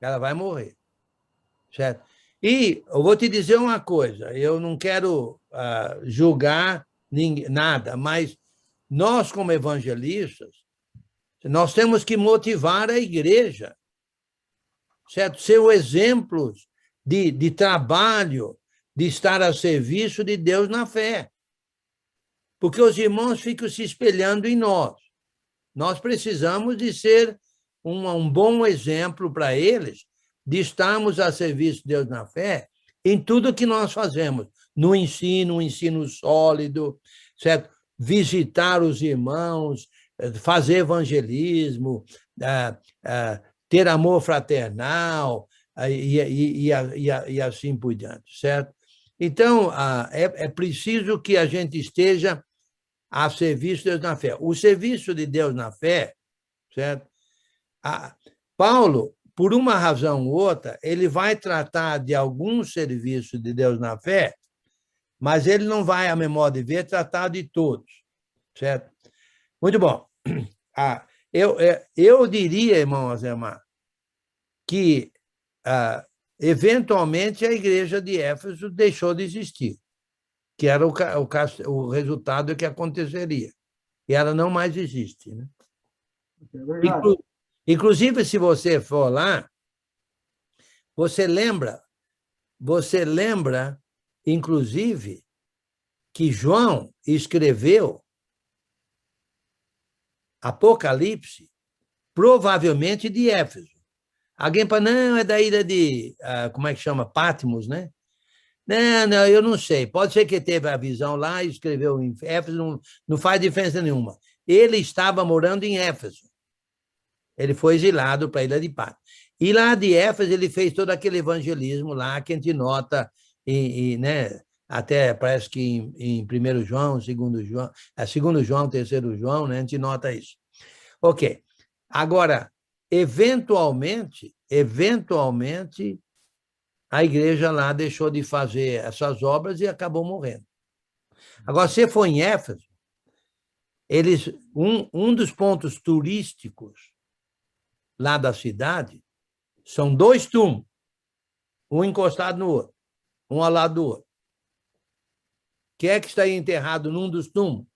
Ela vai morrer. Certo? E eu vou te dizer uma coisa, eu não quero julgar nada, mas nós, como evangelistas, nós temos que motivar a igreja, certo? Ser exemplos de trabalho, de estar a serviço de Deus na fé. porque os irmãos ficam se espelhando em nós. Nós precisamos de ser um bom exemplo para eles, de estarmos a serviço de Deus na fé em tudo que nós fazemos, no ensino, um ensino sólido, certo? Visitar os irmãos, fazer evangelismo, ter amor fraternal e assim por diante, certo? Então, é preciso que a gente esteja a serviço de Deus na fé. O serviço de Deus na fé, certo? Paulo, por uma razão ou outra, ele vai tratar de algum serviço de Deus na fé, mas ele não vai, a meu modo de ver, tratar de todos, certo? Muito bom. Eu diria, irmão Azemar, que, eventualmente, a igreja de Éfeso deixou de existir, que era o resultado que aconteceria. E ela não mais existe, né? Obrigado. Inclusive, se você for lá, você lembra, inclusive, que João escreveu Apocalipse, provavelmente de Éfeso. Alguém fala, não, é da ilha de, como é que chama? Patmos, né? Não, eu não sei. Pode ser que teve a visão lá e escreveu em Éfeso, não faz diferença nenhuma. Ele estava morando em Éfeso. Ele foi exilado para a ilha de Patmos. E lá de Éfeso ele fez todo aquele evangelismo lá que a gente nota, né? Até parece que em 1 João, 2 João, 2 João, 3 João, né? A gente nota isso. Ok. Agora, eventualmente, a igreja lá deixou de fazer essas obras e acabou morrendo. Agora, se for em Éfeso, um dos pontos turísticos lá da cidade são 2 túmulos, um encostado no outro, um ao lado do outro. Quem é que está enterrado num dos túmulos?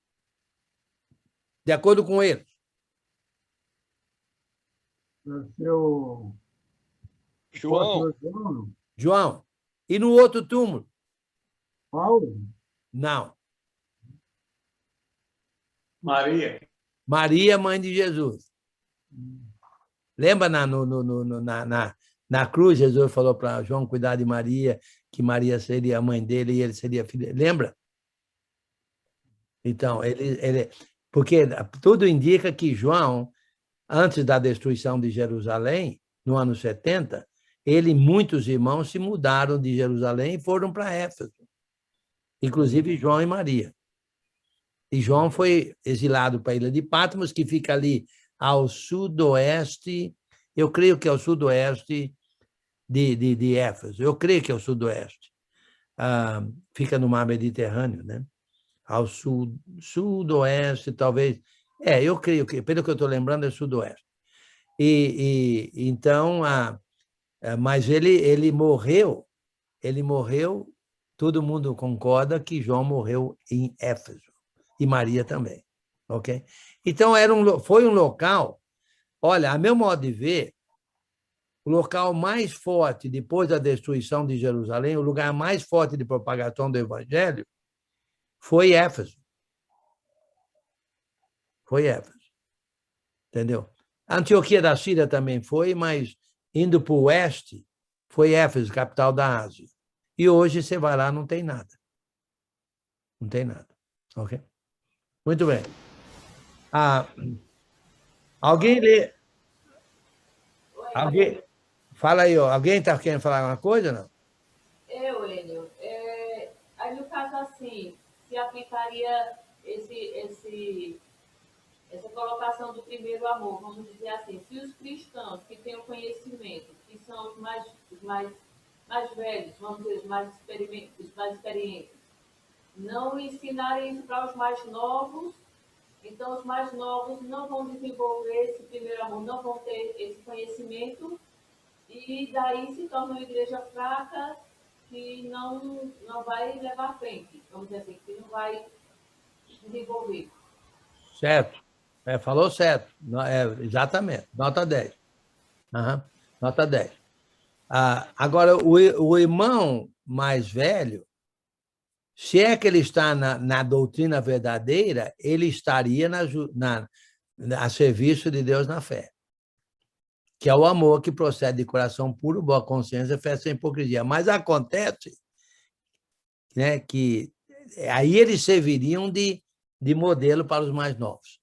De acordo com eles. Nasceu João. João. E no outro túmulo? Paulo? Não. Maria. Maria, mãe de Jesus. Lembra na cruz, Jesus falou para João cuidar de Maria, que Maria seria a mãe dele e ele seria filho. Lembra? Então, porque tudo indica que João, antes da destruição de Jerusalém, no ano 70, ele e muitos irmãos se mudaram de Jerusalém e foram para Éfeso, inclusive João e Maria. E João foi exilado para a ilha de Patmos, que fica ali ao sudoeste, eu creio que é ao sudoeste de Éfeso, eu creio que é ao sudoeste. Fica no mar Mediterrâneo, né? Ao sudoeste, talvez. Eu creio que, pelo que eu estou lembrando, é sudoeste. Então, mas ele morreu, todo mundo concorda que João morreu em Éfeso, e Maria também, ok? Então, foi um local, olha, a meu modo de ver, o local mais forte, depois da destruição de Jerusalém, o lugar mais forte de propagação do evangelho foi Éfeso. Foi Éfeso. Entendeu? Antioquia da Síria também foi, mas indo para o oeste, foi Éfeso, capital da Ásia. E hoje você vai lá, não tem nada. Não tem nada. Ok? Muito bem. Alguém lê? Alguém? Fala aí, ó. Alguém está querendo falar alguma coisa, não? Eu, Enio. Aí, no caso, assim, se aplicaria essa colocação do primeiro amor, vamos dizer assim, se os cristãos que têm o conhecimento, que são os mais velhos, vamos dizer, os mais experientes, não ensinarem isso para os mais novos, então os mais novos não vão desenvolver esse primeiro amor, não vão ter esse conhecimento, e daí se torna uma igreja fraca que não vai levar à frente, vamos dizer assim, que não vai desenvolver. Certo. Falou certo. Exatamente. Nota 10. Nota 10. Agora, o irmão mais velho, Se é que ele está na doutrina verdadeira, ele estaria a serviço de Deus na fé, que é o amor que procede de coração puro, boa consciência, fé sem hipocrisia. Mas acontece, né, que aí eles serviriam de modelo para os mais novos.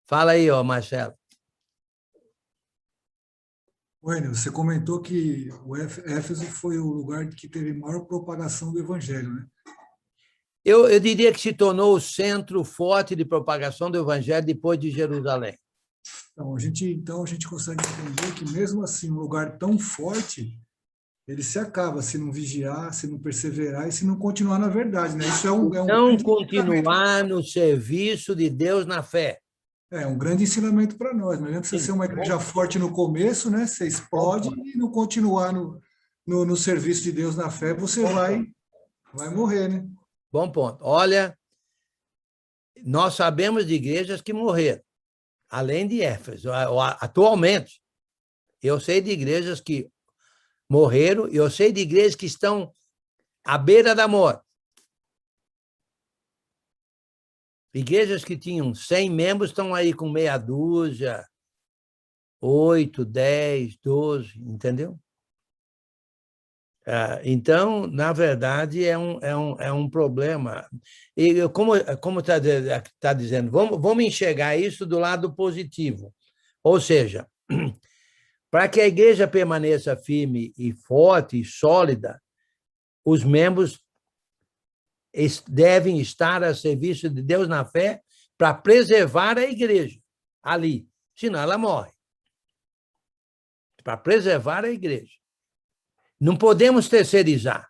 Fala aí, Marcelo. Wênio, você comentou que o Éfeso foi o lugar que teve maior propagação do evangelho, né? Eu diria que se tornou o centro forte de propagação do evangelho depois de Jerusalém. Então, a gente consegue entender que, mesmo assim, um lugar tão forte, ele se acaba se não vigiar, se não perseverar e se não continuar na verdade, né? Isso Não grande continuar no serviço de Deus na fé. É um grande ensinamento para nós. Não adianta você ser uma igreja forte no começo, né? Você explode e não continuar no serviço de Deus na fé, você vai morrer, né? Bom ponto. Olha, nós sabemos de igrejas que morreram, além de Éfeso. Atualmente, eu sei de igrejas que morreram, e eu sei de igrejas que estão à beira da morte. Igrejas que tinham 100 membros estão aí com meia dúzia, 8, 10, 12, entendeu? Então, na verdade, é um problema. E como está dizendo, vamos enxergar isso do lado positivo. Ou seja, para que a igreja permaneça firme e forte e sólida, os membros devem estar a serviço de Deus na fé para preservar a igreja ali, senão ela morre. Para preservar a igreja. Não podemos terceirizar.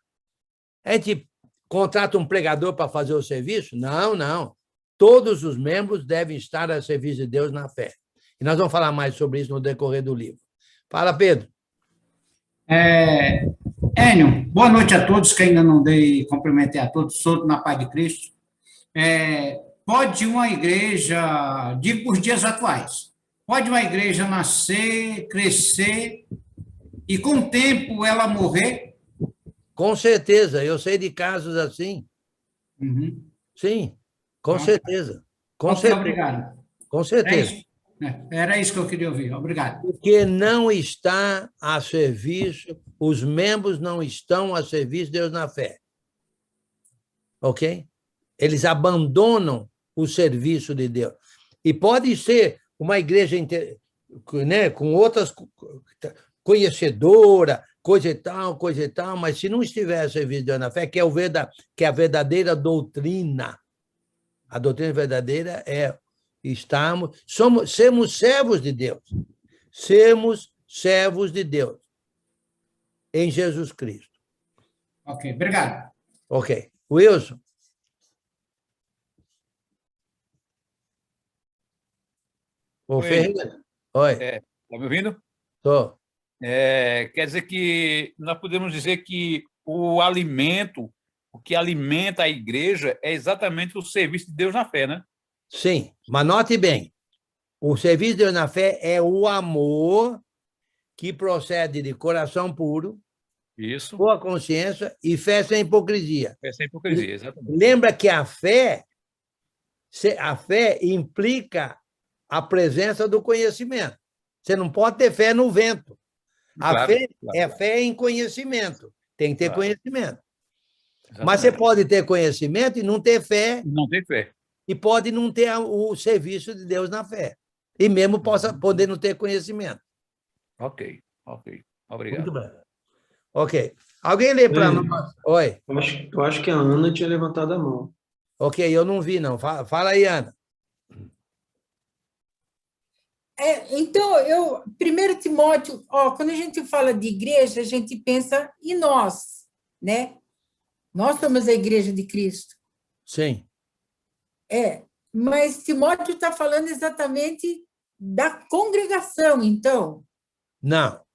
A gente contrata um pregador para fazer o serviço? Não, não. Todos os membros devem estar a serviço de Deus na fé. E nós vamos falar mais sobre isso no decorrer do livro. Fala, Pedro. Enio, boa noite a todos, que ainda não dei, cumprimentei a todos, sou na paz de Cristo. Pode uma igreja, digo por dias atuais, pode uma igreja nascer, crescer e com o tempo ela morrer? Com certeza, eu sei de casos assim. Uhum. Sim, com certeza. Com certeza. Obrigado. Com certeza. Era isso que eu queria ouvir. Obrigado. Porque não está a serviço, os membros não estão a serviço de Deus na fé. Ok? Eles abandonam o serviço de Deus. E pode ser uma igreja, né, com outras conhecedora, coisa e tal, mas se não estiver a serviço de Deus na fé, que é a verdadeira doutrina. A doutrina verdadeira é sermos servos de Deus. Sermos servos de Deus em Jesus Cristo. Ok, obrigado. Ok. Wilson? Ô, Ferreira? Oi. Está me ouvindo? Estou. Quer dizer que nós podemos dizer que o que alimenta a igreja é exatamente o serviço de Deus na fé, né? Sim, mas note bem, o serviço de Deus na fé é o amor que procede de coração puro, Isso. boa consciência e fé sem hipocrisia. Fé sem hipocrisia, exatamente. Lembra que a fé implica a presença do conhecimento. Você não pode ter fé no vento. A fé é fé em conhecimento. Tem que ter conhecimento. Exatamente. Mas você pode ter conhecimento e não ter fé. Não ter fé. E pode não ter o serviço de Deus na fé. E mesmo poder não ter conhecimento. Ok. Obrigado. Muito bem. Ok. Alguém lê para nós? Oi. Eu acho que a Ana tinha levantado a mão. Ok, eu não vi, não. Fala aí, Ana. Então, 1 Timóteo, quando a gente fala de igreja, a gente pensa em nós, né? Nós somos a igreja de Cristo. Sim. Mas Timóteo está falando exatamente da congregação, então. Não.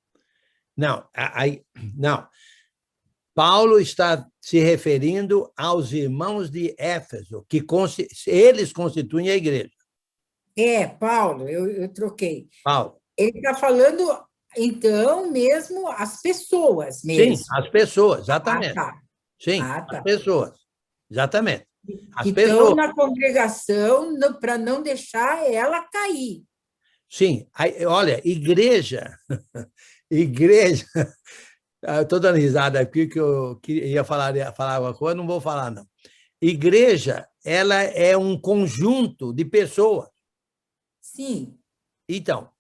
Paulo está se referindo aos irmãos de Éfeso, que eles constituem a igreja. Paulo, eu troquei. Paulo. Ele está falando, então, mesmo as pessoas mesmo. Sim, as pessoas, exatamente. Tá. Sim, as pessoas. Exatamente. As Então, pessoas... na congregação, para não deixar ela cair. Sim, aí, olha, igreja, igreja, eu estou dando risada aqui que eu ia falar alguma coisa, não vou falar, não. Igreja, ela é um conjunto de pessoas. Sim. Então,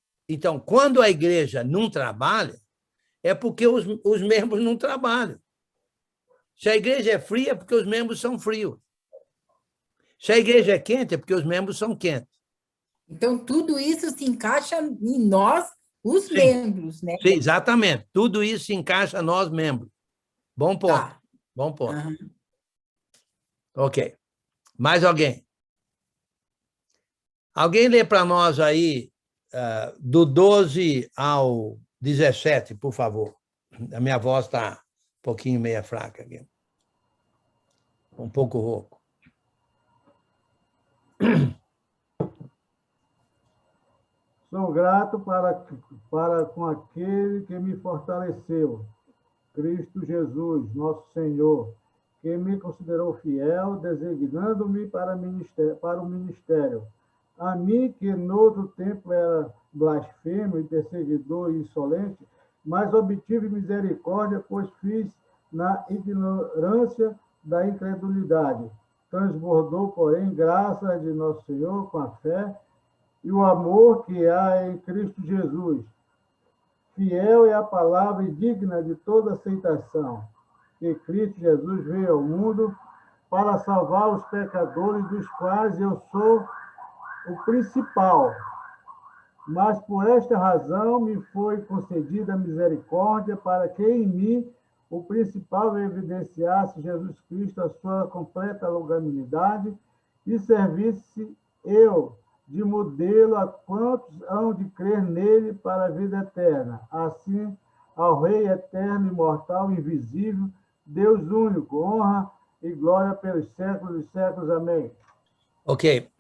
quando a igreja não trabalha, é porque os membros não trabalham. Se a igreja é fria, é porque os membros são frios. Se a igreja é quente, é porque os membros são quentes. Então, tudo isso se encaixa em nós, os Sim. membros, né? Sim, exatamente. Tudo isso se encaixa nós, membros. Bom ponto. Tá. Bom ponto. Aham. Ok. Mais alguém? Alguém lê para nós aí do 12 ao 17, por favor. A minha voz está um pouquinho meia fraca aqui. Um pouco rouco. Sou grato para com aquele que me fortaleceu, Cristo Jesus, nosso Senhor, que me considerou fiel, designando-me para o ministério. A mim, que noutro tempo era blasfemo e perseguidor e insolente, mas obtive misericórdia, pois fiz na ignorância da incredulidade. Transbordou, porém, graça de nosso Senhor com a fé e o amor que há em Cristo Jesus. Fiel é a palavra e digna de toda aceitação, que Cristo Jesus veio ao mundo para salvar os pecadores, dos quais eu sou o principal. Mas por esta razão me foi concedida a misericórdia, para que em mim o principal evidenciasse Jesus Cristo a sua completa longanimidade e servisse eu de modelo a quantos hão de crer nele para a vida eterna. Assim, ao Rei eterno, imortal, invisível, Deus único, honra e glória pelos séculos dos séculos. Amém. Ok.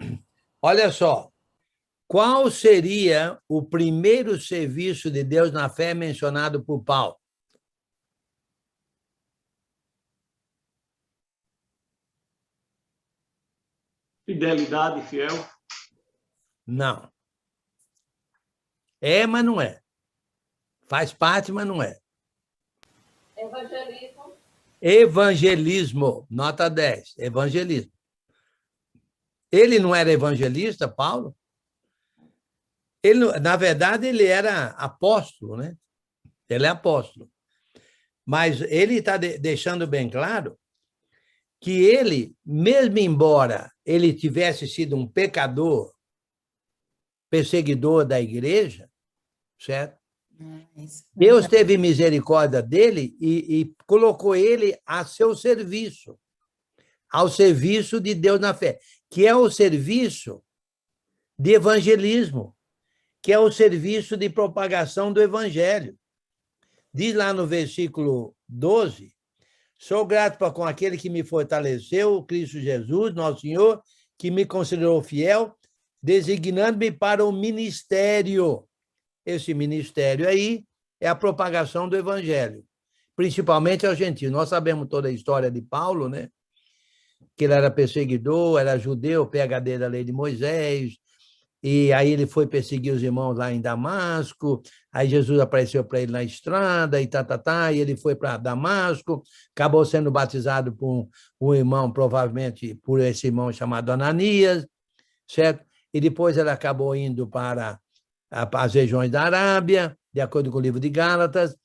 Olha só. Qual seria o primeiro serviço de Deus na fé mencionado por Paulo? Fidelidade, fiel. Não. É, mas não é. Faz parte, mas não é. Evangelismo. Evangelismo. Nota 10. Evangelismo. Ele não era evangelista, Paulo? Ele, na verdade, ele era apóstolo, né? Ele é apóstolo. Mas ele está deixando bem claro que ele, mesmo embora ele tivesse sido um pecador, perseguidor da igreja, certo? Deus teve misericórdia dele e colocou ele a seu serviço, ao serviço de Deus na fé, que é o serviço de evangelismo, que é o serviço de propagação do evangelho. Diz lá no versículo 12, sou grato com aquele que me fortaleceu, Cristo Jesus, nosso Senhor, que me considerou fiel, designando-me para o ministério. Esse ministério aí é a propagação do evangelho, principalmente aos gentios. Nós sabemos toda a história de Paulo, né? Que ele era perseguidor, era judeu, PhD da lei de Moisés, e aí ele foi perseguir os irmãos lá em Damasco, aí Jesus apareceu para ele na estrada, e e ele foi para Damasco, acabou sendo batizado por um irmão, provavelmente por esse irmão chamado Ananias, certo? E depois ele acabou indo para as regiões da Arábia, de acordo com o livro de Gálatas,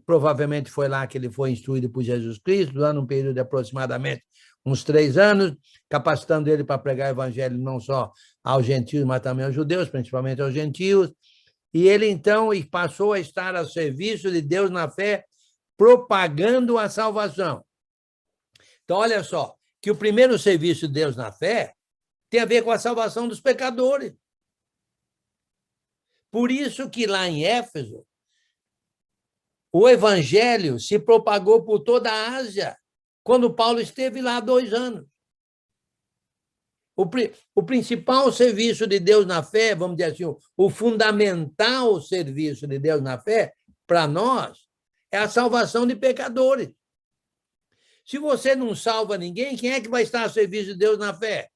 provavelmente foi lá que ele foi instruído por Jesus Cristo, durante um período de aproximadamente uns 3 anos, capacitando ele para pregar o evangelho não só aos gentios, mas também aos judeus, principalmente aos gentios. E ele, então, passou a estar a serviço de Deus na fé, propagando a salvação. Então, olha só, que o primeiro serviço de Deus na fé tem a ver com a salvação dos pecadores. Por isso que lá em Éfeso, o evangelho se propagou por toda a Ásia, quando Paulo esteve lá 2 anos. O principal serviço de Deus na fé, vamos dizer assim, o fundamental serviço de Deus na fé, para nós, é a salvação de pecadores. Se você não salva ninguém, quem é que vai estar a serviço de Deus na fé?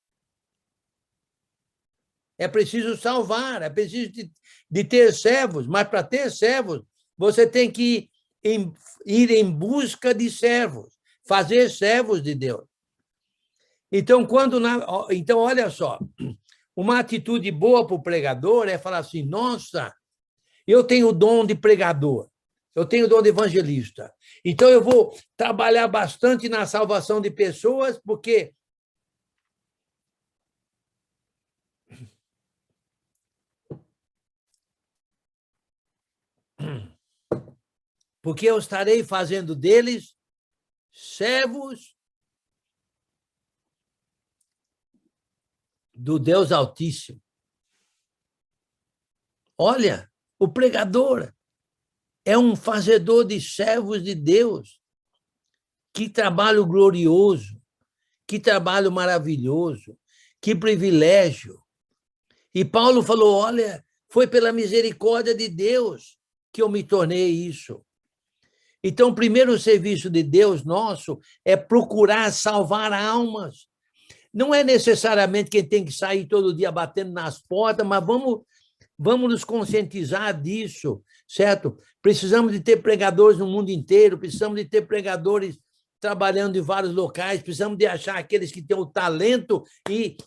É preciso salvar, é preciso de ter servos, mas para ter servos, você tem que ir em busca de servos, fazer servos de Deus. Então, então, olha só, uma atitude boa para o pregador é falar assim, nossa, eu tenho o dom de pregador, eu tenho o dom de evangelista, então eu vou trabalhar bastante na salvação de pessoas, porque eu estarei fazendo deles servos do Deus Altíssimo. Olha, o pregador é um fazedor de servos de Deus. Que trabalho glorioso, que trabalho maravilhoso, que privilégio. E Paulo falou, olha, foi pela misericórdia de Deus que eu me tornei isso. Então, o primeiro serviço de Deus nosso é procurar salvar almas. Não é necessariamente quem tem que sair todo dia batendo nas portas, mas vamos nos conscientizar disso, certo? Precisamos de ter pregadores no mundo inteiro, precisamos de ter pregadores trabalhando em vários locais, precisamos de achar aqueles que têm o talento e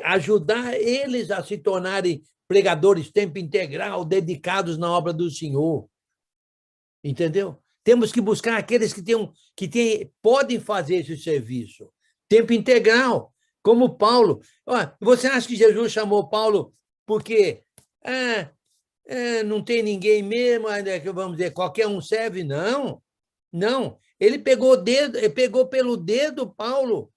ajudar eles a se tornarem pregadores tempo integral, dedicados na obra do Senhor. Entendeu? Temos que buscar aqueles que podem fazer esse serviço. Tempo integral, como Paulo. Você acha que Jesus chamou Paulo porque não tem ninguém mesmo, vamos dizer, qualquer um serve? Não, não. Ele pegou pelo dedo Paulo.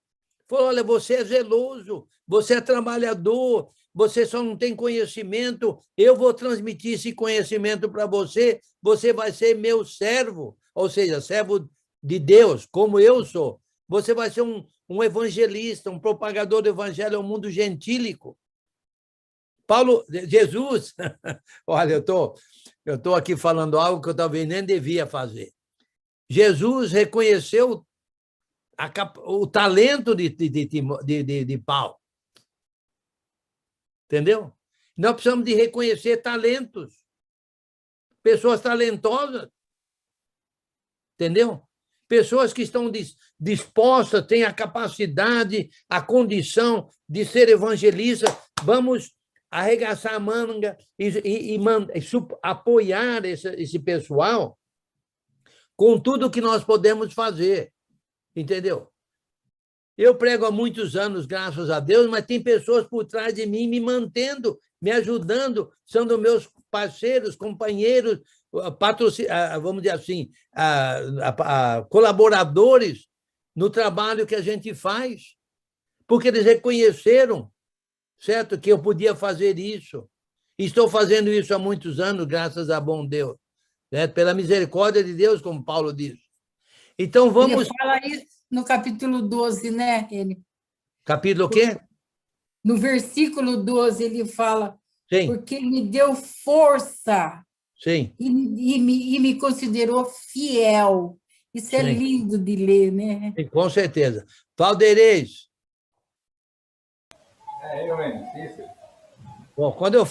Falou, olha, você é zeloso, você é trabalhador, você só não tem conhecimento, eu vou transmitir esse conhecimento para você, você vai ser meu servo, ou seja, servo de Deus, como eu sou. Você vai ser um evangelista, um propagador do evangelho ao mundo gentílico. Jesus, olha, eu tô aqui falando algo que eu talvez nem devia fazer. Jesus reconheceu o talento de Paulo. Entendeu? Nós precisamos de reconhecer talentos, pessoas talentosas, entendeu? Pessoas que estão dispostas, têm a capacidade, a condição de ser evangelistas. Vamos arregaçar a manga e apoiar esse pessoal com tudo que nós podemos fazer, entendeu? Eu prego há muitos anos, graças a Deus, mas tem pessoas por trás de mim me mantendo, me ajudando, sendo meus parceiros, companheiros, vamos dizer assim, colaboradores no trabalho que a gente faz, porque eles reconheceram, certo, que eu podia fazer isso. Estou fazendo isso há muitos anos, graças a bom Deus, certo? Pela misericórdia de Deus, como Paulo diz. Então, vamos... Ele fala isso no capítulo 12, né, ele? Capítulo o quê? No versículo 12, ele fala, sim, porque me deu força sim, e me considerou fiel. Isso sim, é lindo de ler, né? Sim, com certeza. Valdeirês. Cícero. Bom, quando eu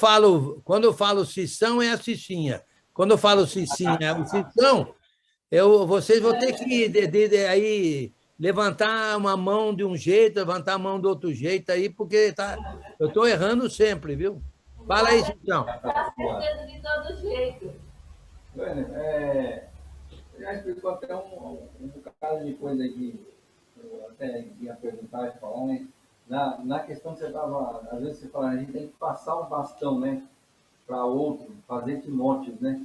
falo Cição, é a Cicinha. Quando eu falo Cicinha, é o Cição, vocês vão ter que aí levantar uma mão de um jeito, levantar a mão do outro jeito aí, porque eu estou errando sempre, viu? Fala aí, Cição. Está acertando de todo jeito. Já explicou até um bocado de coisa que eu até ia perguntar e falar, né? Na questão que você estava, às vezes você fala, a gente tem que passar o bastão, né? Para outro, fazer Timóteos, né?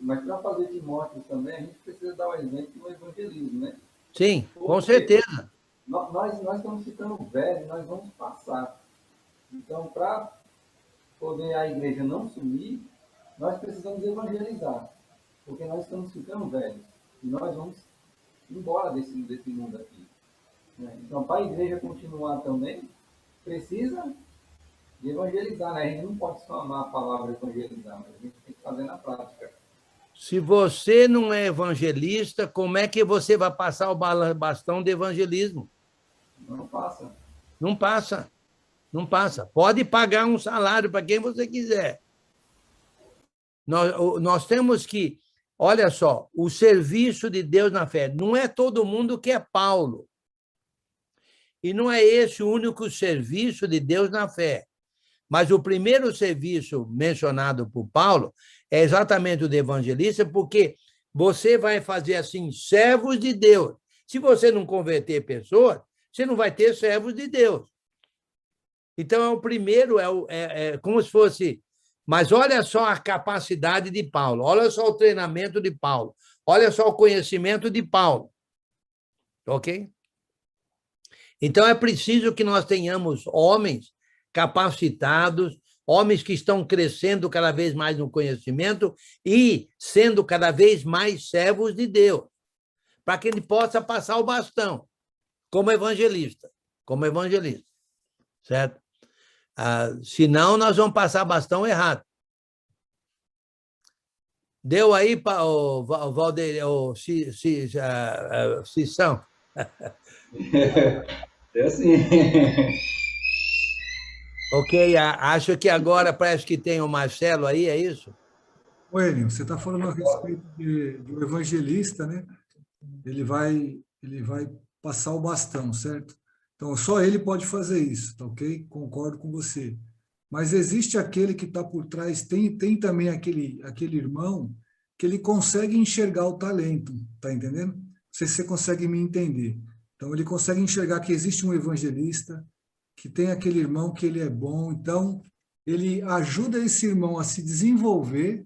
Mas para fazer Timóteos também, a gente precisa dar o exemplo no evangelismo, né? Sim, com certeza. Nós estamos ficando velhos, nós vamos passar. Então, para poder a igreja não sumir, nós precisamos evangelizar, porque nós estamos ficando velhos e nós vamos embora desse mundo aqui. Então, para a igreja continuar também, precisa de evangelizar, né? A gente não pode só amar a palavra evangelizar, mas a gente tem que fazer na prática. Se você não é evangelista, como é que você vai passar o bastão de evangelismo? Não passa. Não passa. Não passa. Pode pagar um salário para quem você quiser. Nós temos que... Olha só, o serviço de Deus na fé. Não é todo mundo que é Paulo. E não é esse o único serviço de Deus na fé. Mas o primeiro serviço mencionado por Paulo é exatamente o de evangelista, porque você vai fazer assim, servos de Deus. Se você não converter pessoas, você não vai ter servos de Deus. Então, é o primeiro, é como se fosse... Mas olha só a capacidade de Paulo, olha só o treinamento de Paulo, olha só o conhecimento de Paulo. Ok? Então, é preciso que nós tenhamos homens capacitados, homens que estão crescendo cada vez mais no conhecimento e sendo cada vez mais servos de Deus, para que ele possa passar o bastão como evangelista, certo? Senão, nós vamos passar bastão errado. Deu aí para o Valdir, o Cissão? É assim. Ok, acho que agora parece que tem o Marcelo aí, é isso? Ô, Enio, você está falando a respeito de um evangelista, né? Ele vai passar o bastão, certo? Então, só ele pode fazer isso, tá ok? Concordo com você. Mas existe aquele que está por trás, tem também aquele irmão que ele consegue enxergar o talento, tá entendendo? Não sei se você consegue me entender. Então, ele consegue enxergar que existe um evangelista, que tem aquele irmão que ele é bom, então ele ajuda esse irmão a se desenvolver,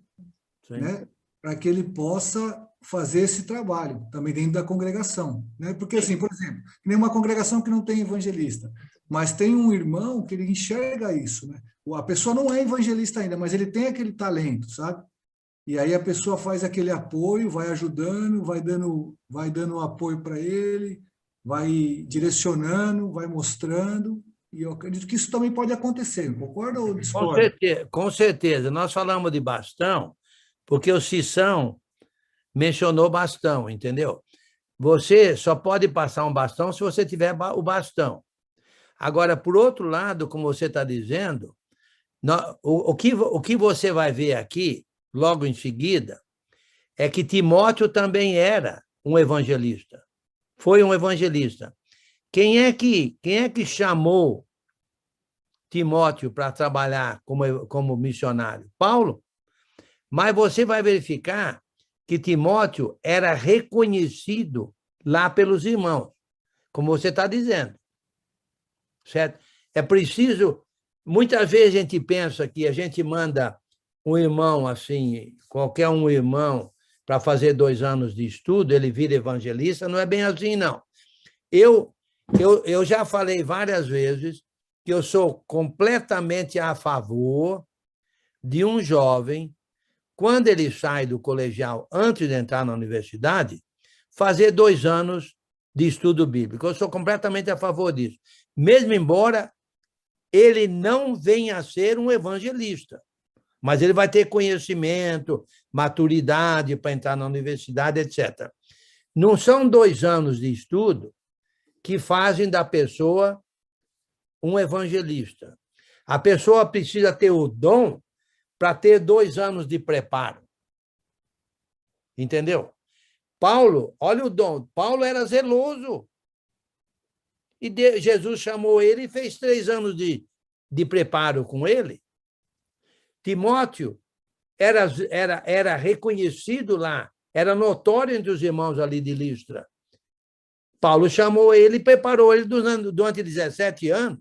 né, para que ele possa fazer esse trabalho, também dentro da congregação, né? Porque, assim, por exemplo, nenhuma congregação que não tem evangelista, mas tem um irmão que ele enxerga isso, né? A pessoa não é evangelista ainda, mas ele tem aquele talento, sabe? E aí a pessoa faz aquele apoio, vai ajudando, vai dando apoio para ele, vai direcionando, vai mostrando, e eu acredito que isso também pode acontecer, concorda ou discorda? Com certeza. Nós falamos de bastão, porque o Cissão mencionou bastão, entendeu? Você só pode passar um bastão se você tiver o bastão. Agora, por outro lado, como você está dizendo, o que você vai ver aqui, logo em seguida, é que Timóteo também era um evangelista. Foi um evangelista. Quem é que chamou Timóteo para trabalhar como missionário? Paulo. Mas você vai verificar que Timóteo era reconhecido lá pelos irmãos, como você está dizendo. Certo? É preciso... Muitas vezes a gente pensa que a gente manda um irmão, assim, qualquer um irmão, para fazer 2 anos de estudo, ele vira evangelista, não é bem assim, não. Eu já falei várias vezes que eu sou completamente a favor de um jovem, quando ele sai do colegial, antes de entrar na universidade, fazer 2 anos de estudo bíblico. Eu sou completamente a favor disso. Mesmo embora ele não venha a ser um evangelista, mas ele vai ter conhecimento, maturidade para entrar na universidade, etc. Não são 2 anos de estudo que fazem da pessoa um evangelista. A pessoa precisa ter o dom para ter 2 anos de preparo. Entendeu? Paulo, olha o dom, Paulo era zeloso. E Jesus chamou ele e fez 3 anos de preparo com ele. Timóteo era reconhecido lá, era notório entre os irmãos ali de Listra. Paulo chamou ele e preparou ele durante 17 anos.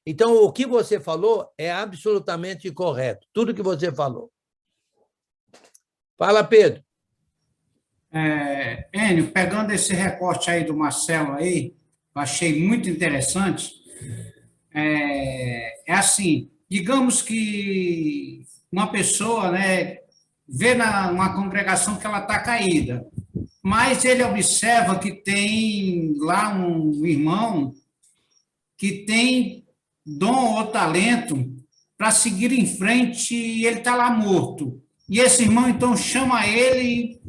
Então, o que você falou é absolutamente correto, tudo que você falou. Fala, Pedro. Enio, pegando esse recorte aí do Marcelo aí, eu achei muito interessante. É assim, digamos que uma pessoa, né, vê numa congregação que ela está caída, mas ele observa que tem lá um irmão que tem dom ou talento para seguir em frente e ele está lá morto. e esse irmão, então, chama ele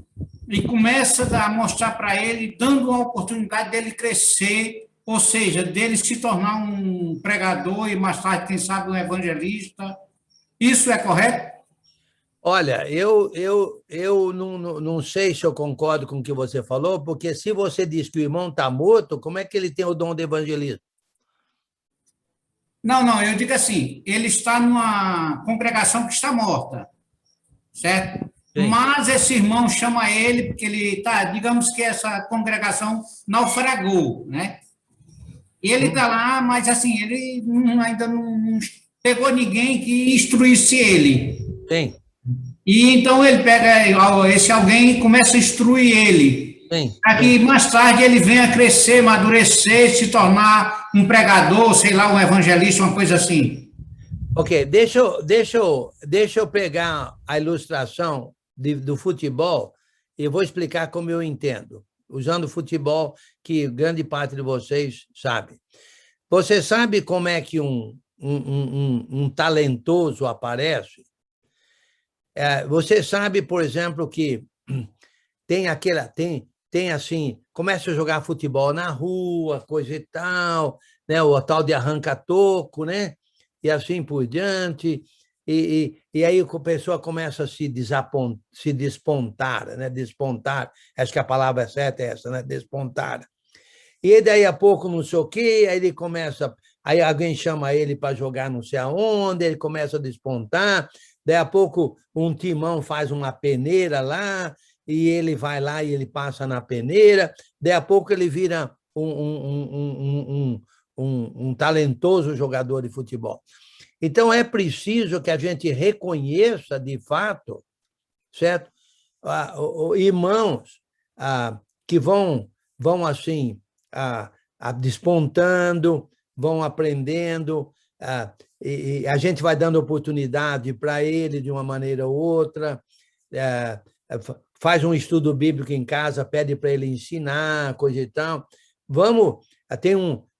e começa a mostrar para ele, dando uma oportunidade dele crescer, ou seja, dele se tornar um pregador e mais tarde, quem sabe, um evangelista. Isso é correto? Olha, eu não sei se eu concordo com o que você falou, porque se você diz que o irmão está morto, como é que ele tem o dom de evangelismo? Não, eu digo assim, ele está numa congregação que está morta, certo? Sim. Mas esse irmão chama ele porque ele está, digamos que essa congregação naufragou, né? E ele está lá, mas assim, ele ainda não pegou ninguém que instruísse ele. Sim. E então ele pega esse alguém e começa a instruir ele. Para que mais tarde ele venha crescer, amadurecer, se tornar um pregador, sei lá, um evangelista, uma coisa assim. Ok, deixa eu pegar a ilustração do futebol e vou explicar como eu entendo, usando o futebol que grande parte de vocês sabe. Você sabe como é que um talentoso aparece? Você sabe, por exemplo, que tem assim, começa a jogar futebol na rua, coisa e tal, né? O tal de arranca-toco, né? E assim por diante. E aí a pessoa começa a se despontar, né? Despontar, acho que a palavra certa é essa, né? Despontar. E daí a pouco não sei o quê, aí ele começa, aí alguém chama ele para jogar não sei aonde, ele começa a despontar, daí a pouco um timão faz uma peneira lá, e ele vai lá e ele passa na peneira, daí a pouco ele vira um talentoso jogador de futebol. Então, é preciso que a gente reconheça, de fato, certo? Irmãos que vão assim, despontando, vão aprendendo, e a gente vai dando oportunidade para ele de uma maneira ou outra, faz um estudo bíblico em casa, pede para ele ensinar, coisa e tal.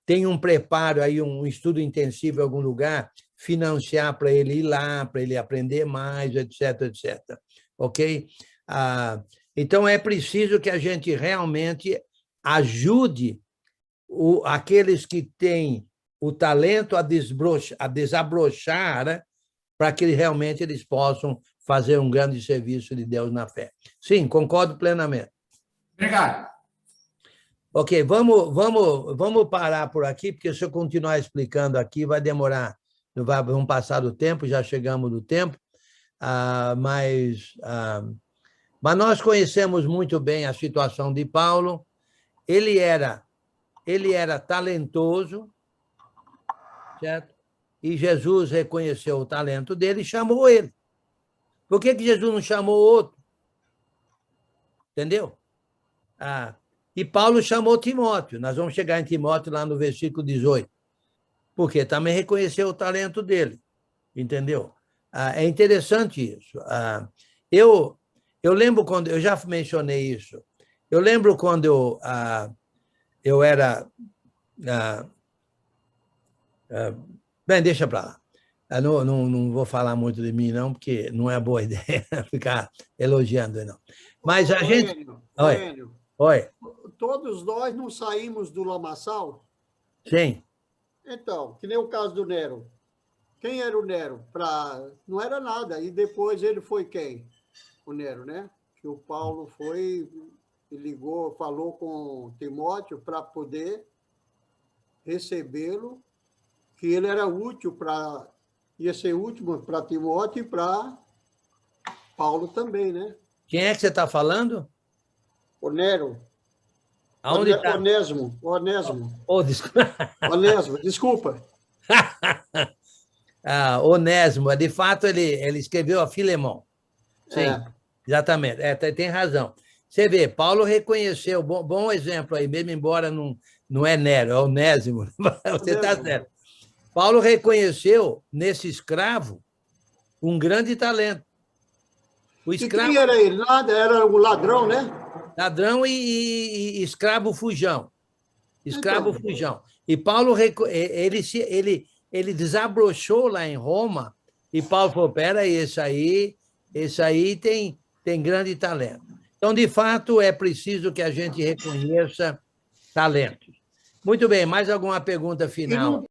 Tem um preparo aí, um estudo intensivo em algum lugar, financiar para ele ir lá, para ele aprender mais, etc, etc. Ok? Então, é preciso que a gente realmente ajude aqueles que têm o talento a desabrochar, né? Para que realmente eles possam fazer um grande serviço de Deus na fé. Sim, concordo plenamente. Obrigado. Ok, vamos parar por aqui, porque se eu continuar explicando aqui, vai demorar, vamos passar do tempo, já chegamos do tempo, mas nós conhecemos muito bem a situação de Paulo. Ele era talentoso, certo? E Jesus reconheceu o talento dele e chamou ele. Por que Jesus não chamou outro? Entendeu? E Paulo chamou Timóteo. Nós vamos chegar em Timóteo lá no versículo 18. Porque também reconheceu o talento dele. Entendeu? É interessante isso. Eu lembro quando... Eu já mencionei isso. Eu lembro quando eu era... bem, deixa para lá. Não vou falar muito de mim, não, porque não é boa ideia ficar elogiando, não. Mas a gente... Oi. Todos nós não saímos do lamaçal? Sim. Então, que nem o caso do Nero. Quem era o Nero? Não era nada. E depois ele foi quem? O Nero, né? Que o Paulo foi, ligou, falou com Timóteo para poder recebê-lo, que ele era útil ia ser útil para Timóteo e para Paulo também, né? Quem é que você está falando? O Nero. Aonde está? Onésimo. Desculpa. Onésimo, desculpa. Onésimo, de fato, ele escreveu a Filemão. Sim, exatamente. Tem razão. Você vê, Paulo reconheceu, bom exemplo aí, mesmo embora não é Nero, é Onésimo. Você está certo. Paulo reconheceu nesse escravo um grande talento. O escravo... E quem era ele? Nada, era um ladrão, né? Ladrão e escravo fujão. Escravo fujão. E Paulo, ele desabrochou lá em Roma, e Paulo falou, peraí, esse aí, esse aí tem grande talento. Então, de fato, é preciso que a gente reconheça talentos. Muito bem, mais alguma pergunta final?